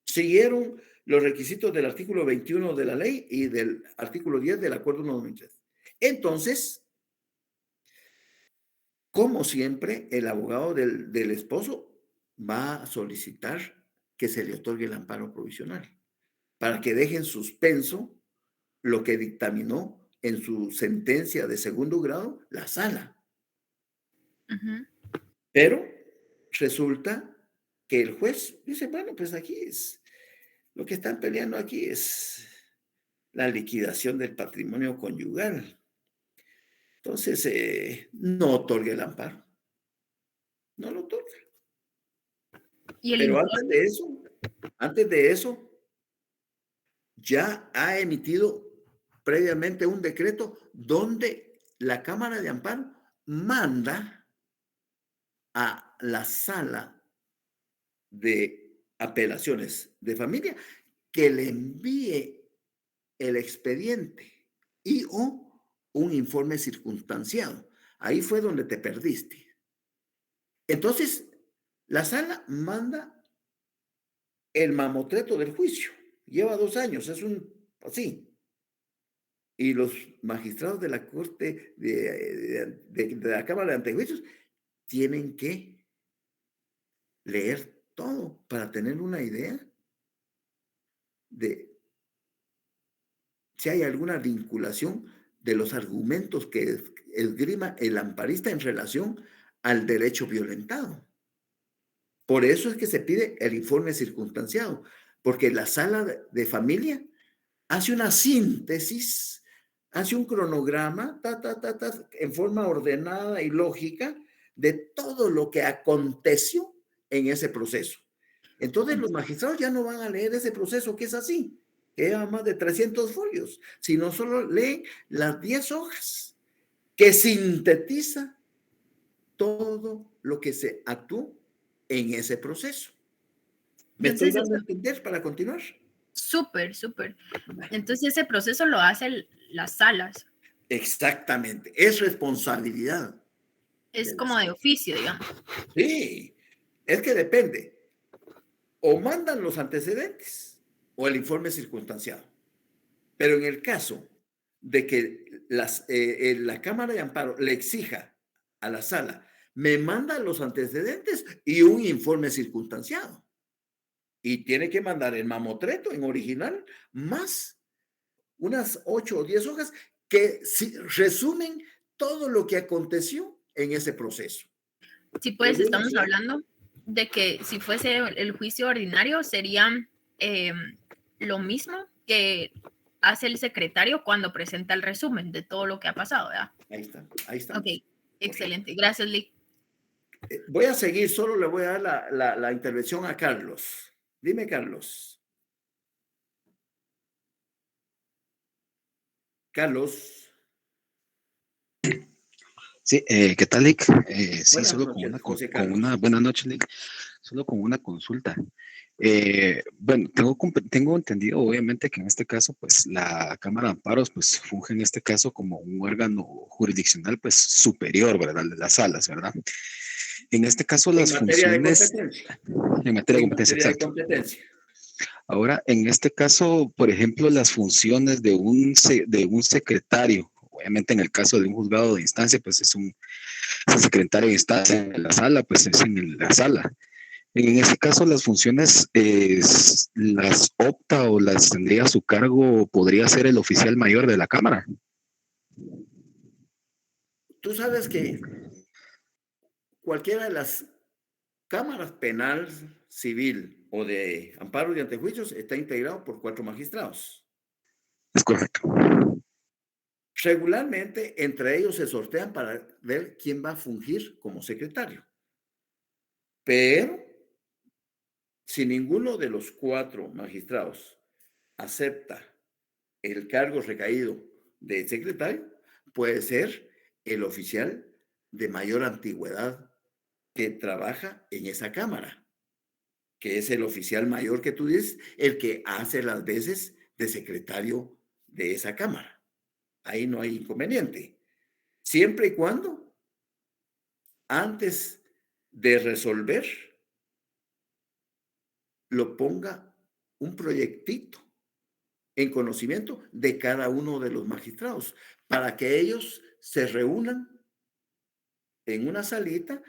Siguieron los requisitos del artículo 21 de la ley y del artículo 10 del acuerdo 1/2013. Entonces, como siempre, el abogado del esposo va a solicitar que se le otorgue el amparo provisional para que deje en suspenso lo que dictaminó en su sentencia de segundo grado la sala. Ujú. Pero resulta que el juez dice, bueno, pues aquí es, lo que están peleando aquí es la liquidación del patrimonio conyugal. Entonces, no otorga el amparo. No lo otorga. Y el Pero informe. antes de eso, ya ha emitido previamente un decreto donde la Cámara de Amparo manda a la sala de apelaciones de familia que le envíe el expediente y o un informe circunstanciado. Ahí fue donde te perdiste. Entonces, la sala manda el mamotreto del juicio. Lleva 2 años, es así. Y los magistrados de la Corte de la Cámara de Antejuicios tienen que leer todo para tener una idea de si hay alguna vinculación de los argumentos que esgrima el amparista en relación al derecho violentado. Por eso es que se pide el informe circunstanciado, porque la sala de familia hace una síntesis, hace un cronograma, en forma ordenada y lógica de todo lo que aconteció en ese proceso. Entonces los magistrados ya no van a leer ese proceso que es así, que lleva más de 300 folios, sino solo leen las 10 hojas que sintetiza todo lo que se actuó en ese proceso. ¿Me estoy dando a entender para continuar? Súper, súper. Entonces ese proceso lo hacen las salas. Exactamente, es responsabilidad. Es como de oficio, digamos. Sí, es que depende. O mandan los antecedentes o el informe circunstanciado. Pero en el caso de que la Cámara de Amparo le exija a la sala, me manda los antecedentes y un informe circunstanciado. Y tiene que mandar el mamotreto en original más unas 8 o 10 hojas que resumen todo lo que aconteció en ese proceso. Sí, pues estamos hablando de que si fuese el juicio ordinario sería lo mismo que hace el secretario cuando presenta el resumen de todo lo que ha pasado, ¿verdad? Ahí está. Ok, excelente. Gracias, Lick. Voy a seguir, solo le voy a dar la intervención a Carlos. Dime, Carlos. Carlos. Sí, ¿qué tal, Lick? Sí, Buenas solo noches, José con Carlos. una buena noche, Lick. Solo con una consulta. Bueno, tengo entendido, obviamente, que en este caso, pues, la Cámara de Amparos, pues, funge en este caso como un órgano jurisdiccional, pues, superior, ¿verdad? De las salas, ¿verdad? En este caso, las En materia de funciones... competencia. En materia de En competencia, materia de exacto. competencia. Ahora, en este caso, por ejemplo, las funciones de un secretario, obviamente en el caso de un juzgado de instancia, pues es un secretario de instancia en la sala, pues es en la sala. En ese caso, las funciones las opta o las tendría a su cargo, podría ser el oficial mayor de la Cámara. Tú sabes que cualquiera de las cámaras penal, civil o de amparo y antejuicios está integrado por 4 magistrados. Es correcto. Regularmente, entre ellos se sortean para ver quién va a fungir como secretario. Pero, si ninguno de los 4 magistrados acepta el cargo recaído de secretario, puede ser el oficial de mayor antigüedad que trabaja en esa cámara, que es el oficial mayor que tú dices, el que hace las veces de secretario de esa cámara. Ahí no hay inconveniente. Siempre y cuando, antes de resolver, lo ponga un proyectito en conocimiento de cada uno de los magistrados, para que ellos se reúnan en una salita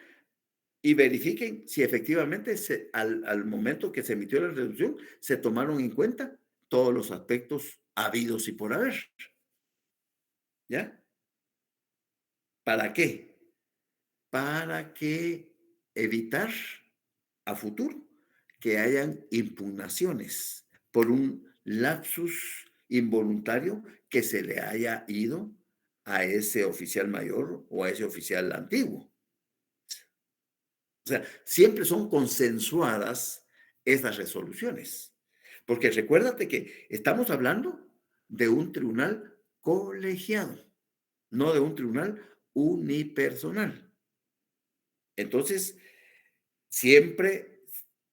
y verifiquen si efectivamente al momento que se emitió la resolución se tomaron en cuenta todos los aspectos habidos y por haber. ¿Ya? ¿Para qué? Para que evitar a futuro que hayan impugnaciones por un lapsus involuntario que se le haya ido a ese oficial mayor o a ese oficial antiguo. O sea, siempre son consensuadas esas resoluciones. Porque recuérdate que estamos hablando de un tribunal colegiado, no de un tribunal unipersonal. Entonces, siempre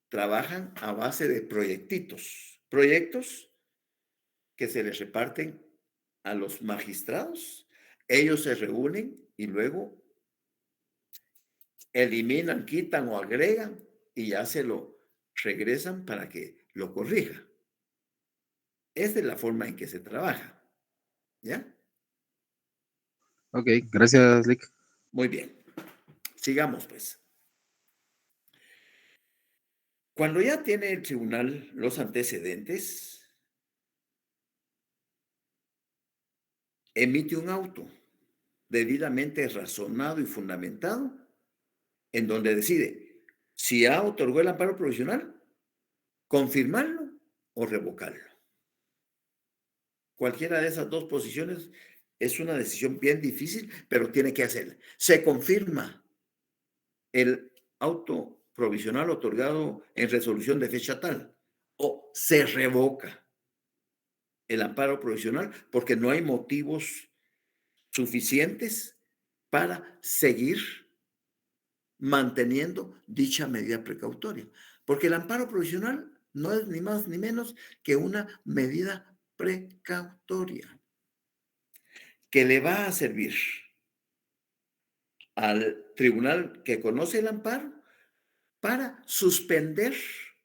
trabajan a base de proyectos que se les reparten a los magistrados Ellos se reúnen y luego eliminan, quitan o agregan y ya se lo regresan para que lo corrija. Esa es la forma en que se trabaja. ¿Ya? Ok, gracias, Lick. Muy bien. Sigamos, pues. Cuando ya tiene el tribunal los antecedentes, emite un auto debidamente razonado y fundamentado, en donde decide si ya otorgó el amparo provisional, confirmarlo o revocarlo. Cualquiera de esas dos posiciones es una decisión bien difícil, pero tiene que hacerla. Se confirma el auto provisional otorgado en resolución de fecha tal o se revoca el amparo provisional porque no hay motivos suficientes para seguir manteniendo dicha medida precautoria. Porque el amparo provisional no es ni más ni menos que una medida precautoria que le va a servir al tribunal que conoce el amparo para suspender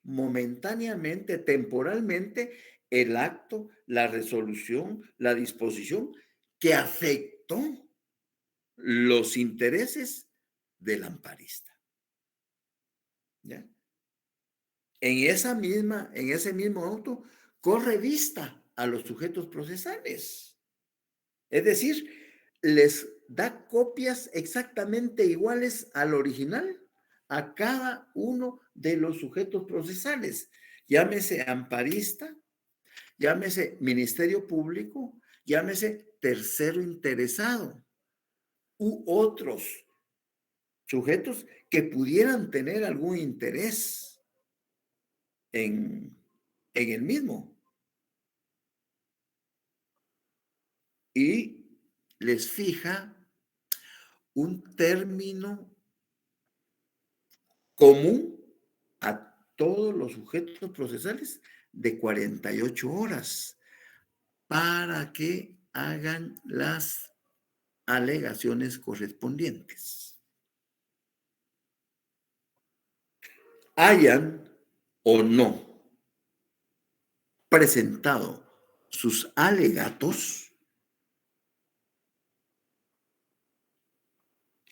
momentáneamente, temporalmente, el acto, la resolución, la disposición que afectó los intereses del amparista. ¿Ya? En ese mismo auto, corre vista a los sujetos procesales. Es decir, les da copias exactamente iguales al original a cada uno de los sujetos procesales. Llámese amparista, llámese Ministerio Público, llámese tercero interesado u otros sujetos que pudieran tener algún interés en el mismo. Y les fija un término común a todos los sujetos procesales de 48 horas para que hagan las alegaciones correspondientes. Hayan o no presentado sus alegatos,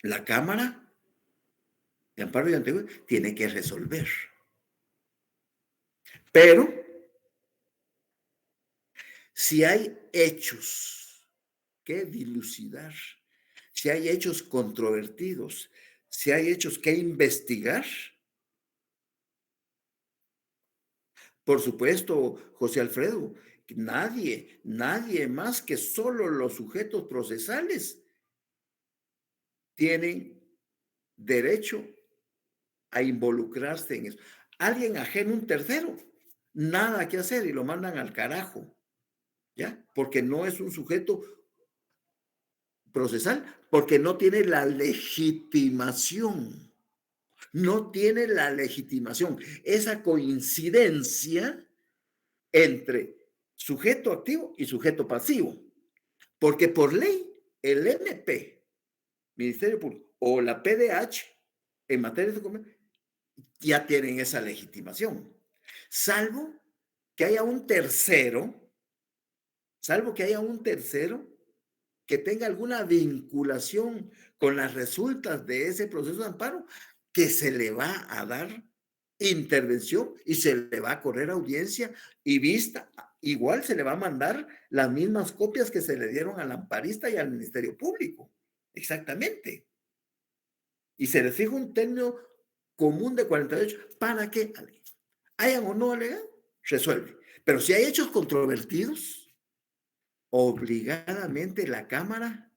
la Cámara de Amparo y Antiguo tiene que resolver. Pero si hay hechos que dilucidar, si hay hechos controvertidos, si hay hechos que investigar, por supuesto, José Alfredo, nadie más que solo los sujetos procesales tienen derecho a involucrarse en eso. Alguien ajeno, un tercero, nada que hacer y lo mandan al carajo, ¿ya? Porque no es un sujeto procesal, porque no tiene la legitimación. No tiene la legitimación. Esa coincidencia entre sujeto activo y sujeto pasivo. Porque por ley, el MP, Ministerio Público, o la PDH, en materia de comercio, ya tienen esa legitimación. Salvo que haya un tercero, que tenga alguna vinculación con las resultas de ese proceso de amparo, que se le va a dar intervención y se le va a correr audiencia y vista. Igual se le va a mandar las mismas copias que se le dieron al amparista y al Ministerio Público. Exactamente. Y se les fija un término común de 48 para que hayan o no alegado, resuelve. Pero si hay hechos controvertidos, obligadamente la Cámara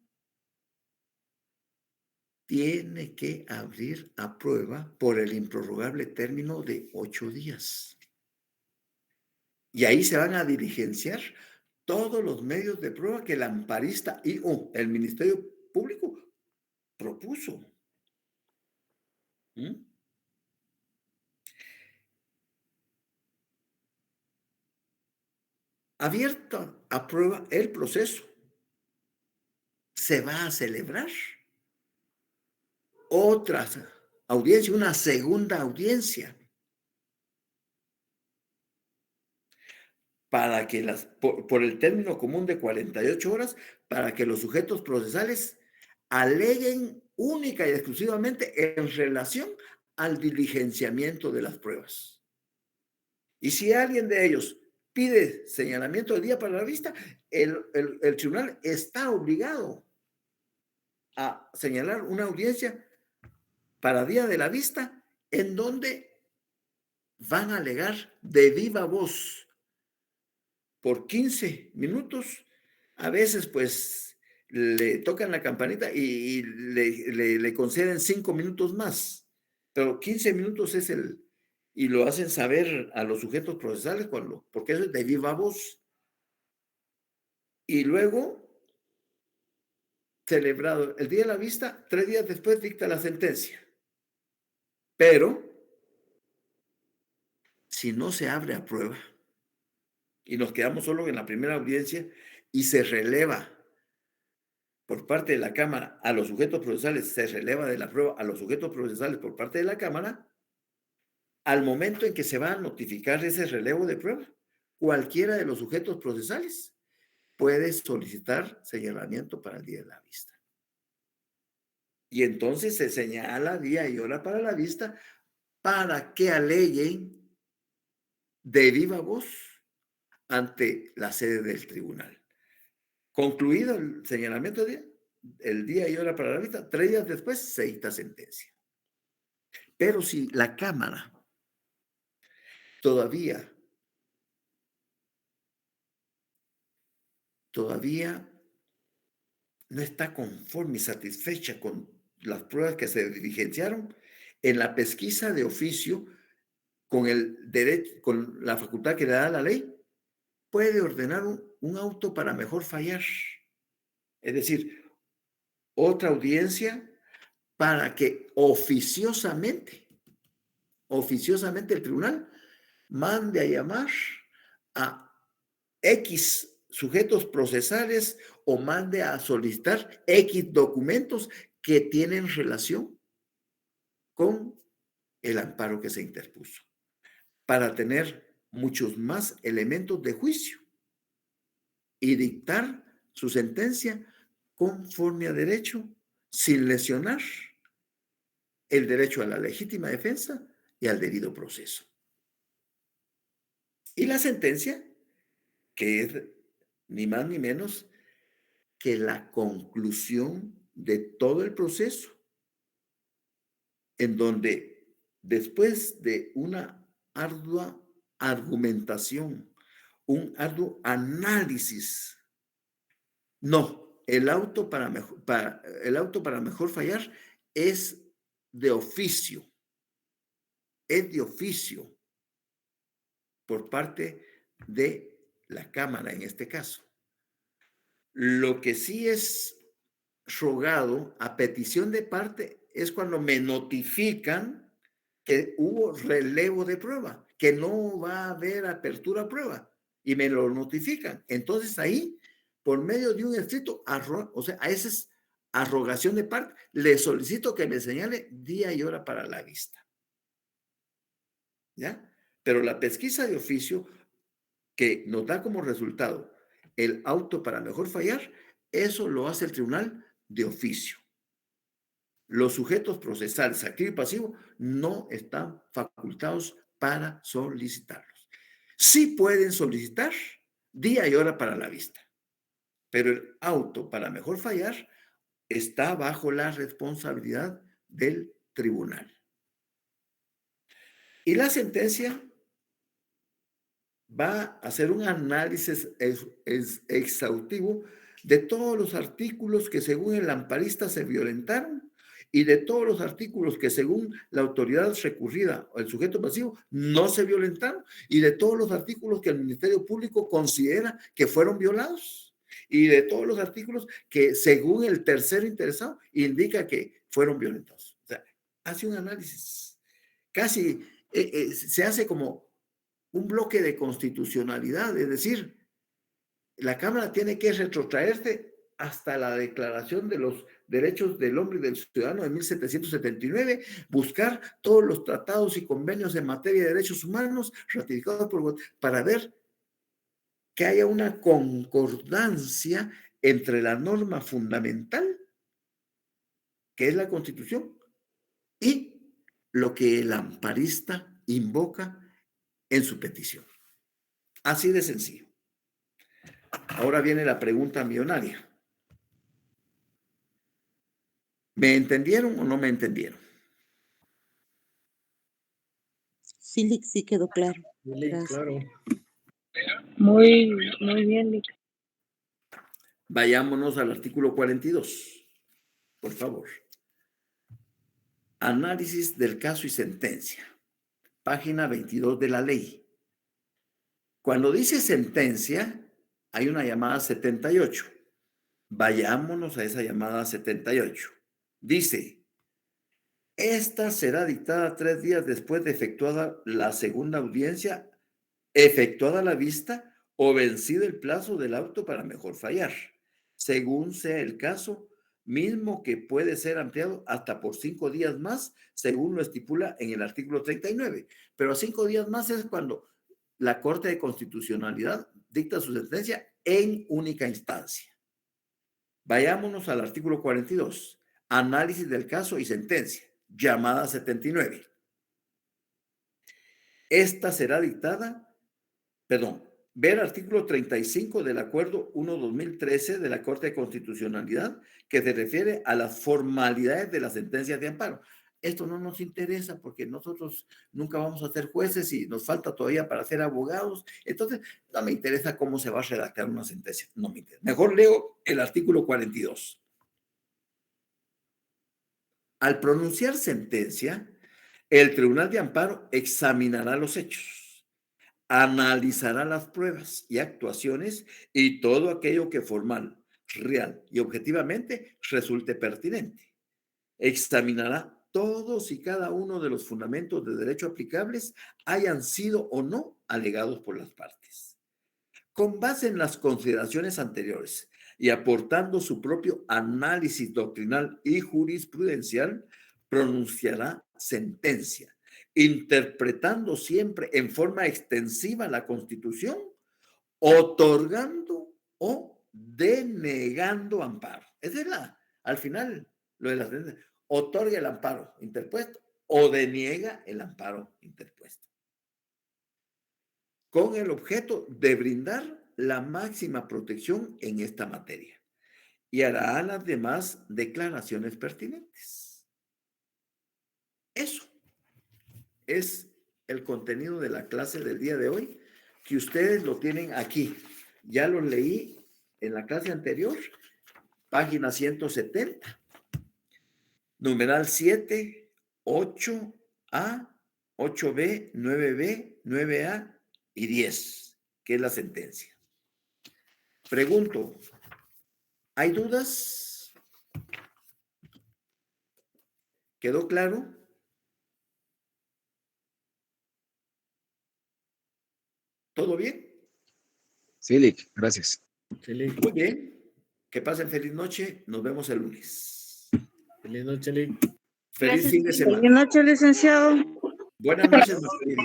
tiene que abrir a prueba por el improrrogable término de 8 días. Y ahí se van a diligenciar todos los medios de prueba que el amparista y el Ministerio Público propuso. ¿Mm? Abierto a prueba el proceso. se va a celebrar otra audiencia, una segunda audiencia, para que por el término común de 48 horas, para que los sujetos procesales aleguen única y exclusivamente en relación al diligenciamiento de las pruebas. Y si alguien de ellos pide señalamiento de día para la vista, el tribunal está obligado a señalar una audiencia para día de la vista en donde van a alegar de viva voz por 15 minutos. A veces pues le tocan la campanita y le conceden 5 minutos más, pero 15 minutos es y lo hacen saber a los sujetos procesales porque eso es de viva voz. Y luego, celebrado el día de la vista, 3 días después dicta la sentencia. Pero, si no se abre a prueba y nos quedamos solo en la primera audiencia y se releva por parte de la Cámara a los sujetos procesales, se releva de la prueba a los sujetos procesales por parte de la Cámara, al momento en que se va a notificar ese relevo de prueba, cualquiera de los sujetos procesales puede solicitar señalamiento para el día de la vista. Y entonces se señala día y hora para la vista para que aleguen de viva voz ante la sede del tribunal. Concluido el señalamiento el día y hora para la vista, 3 días después se dicta sentencia. Pero si la Cámara todavía no está conforme y satisfecha con las pruebas que se diligenciaron, en la pesquisa de oficio, con el derecho, con la facultad que le da la ley, puede ordenar un auto para mejor fallar. Es decir, otra audiencia para que oficiosamente el tribunal mande a llamar a X sujetos procesales o mande a solicitar X documentos que tienen relación con el amparo que se interpuso, para tener muchos más elementos de juicio y dictar su sentencia conforme a derecho, sin lesionar el derecho a la legítima defensa y al debido proceso. Y la sentencia, que es ni más ni menos que la conclusión de todo el proceso, en donde después de una ardua argumentación, un arduo análisis, el auto para mejor fallar es de oficio, por parte de la Cámara en este caso. Lo que sí es rogado a petición de parte es cuando me notifican que hubo relevo de prueba, que no va a haber apertura a prueba y me lo notifican. Entonces ahí, por medio de un escrito, o sea, a esa es arrogación de parte, le solicito que me señale día y hora para la vista. ¿Ya? Pero la pesquisa de oficio que nos da como resultado el auto para mejor fallar, eso lo hace el tribunal de oficio. Los sujetos procesales, activo y pasivo, no están facultados para solicitarlos. Sí pueden solicitar día y hora para la vista, pero el auto para mejor fallar está bajo la responsabilidad del tribunal. Y la sentencia va a hacer un análisis exhaustivo de todos los artículos que según el amparista se violentaron y de todos los artículos que según la autoridad recurrida o el sujeto pasivo no se violentaron y de todos los artículos que el Ministerio Público considera que fueron violados y de todos los artículos que según el tercero interesado indica que fueron violentados. O sea, hace un análisis. Casi se hace como un bloque de constitucionalidad, es decir, la Cámara tiene que retrotraerse hasta la Declaración de los Derechos del Hombre y del Ciudadano de 1779, buscar todos los tratados y convenios en materia de derechos humanos ratificados para ver que haya una concordancia entre la norma fundamental, que es la Constitución, y lo que el amparista invoca en su petición. Así de sencillo. Ahora viene la pregunta millonaria. ¿Me entendieron o no me entendieron? Sí, Lick, sí quedó claro. Lick, Gracias. claro. Muy bien, Lick. Vayámonos al artículo 42, por favor. Análisis del caso y sentencia. Página 22 de la ley. Cuando dice sentencia, hay una llamada 78. Vayámonos a esa llamada 78. Dice, esta será dictada 3 días después de efectuada la segunda audiencia, efectuada la vista o vencido el plazo del auto para mejor fallar, según sea el caso, mismo que puede ser ampliado hasta por 5 días más, según lo estipula en el artículo 39. Pero 5 días más es cuando la Corte de Constitucionalidad dicta su sentencia en única instancia. Vayámonos al artículo 42, análisis del caso y sentencia, llamada 79. Esta será dictada, ver artículo 35 del Acuerdo 1-2013 de la Corte de Constitucionalidad, que se refiere a las formalidades de las sentencias de amparo. Esto no nos interesa porque nosotros nunca vamos a ser jueces y nos falta todavía para ser abogados. Entonces, no me interesa cómo se va a redactar una sentencia. No me interesa. Mejor leo el artículo 42. Al pronunciar sentencia, el Tribunal de Amparo examinará los hechos, analizará las pruebas y actuaciones y todo aquello que formal, real y objetivamente resulte pertinente. Examinará todos y cada uno de los fundamentos de derecho aplicables, hayan sido o no alegados por las partes. Con base en las consideraciones anteriores y aportando su propio análisis doctrinal y jurisprudencial, pronunciará sentencia, interpretando siempre en forma extensiva la Constitución, otorgando o denegando amparo. Esa es al final, lo de la sentencia. Otorga el amparo interpuesto o deniega el amparo interpuesto, con el objeto de brindar la máxima protección en esta materia y hará las demás declaraciones pertinentes. Eso es el contenido de la clase del día de hoy, que ustedes lo tienen aquí. Ya lo leí en la clase anterior, página 170. Numeral 7, 8A, 8B, 9B, 9A y 10, que es la sentencia. Pregunto, ¿hay dudas? ¿Quedó claro? ¿Todo bien? Sí, Lick, gracias. Muy bien. Que pasen feliz noche. Nos vemos el lunes. Feliz noche, Lick. Feliz fin de semana. Buenas noches, licenciado. Buenas noches, Marcelina.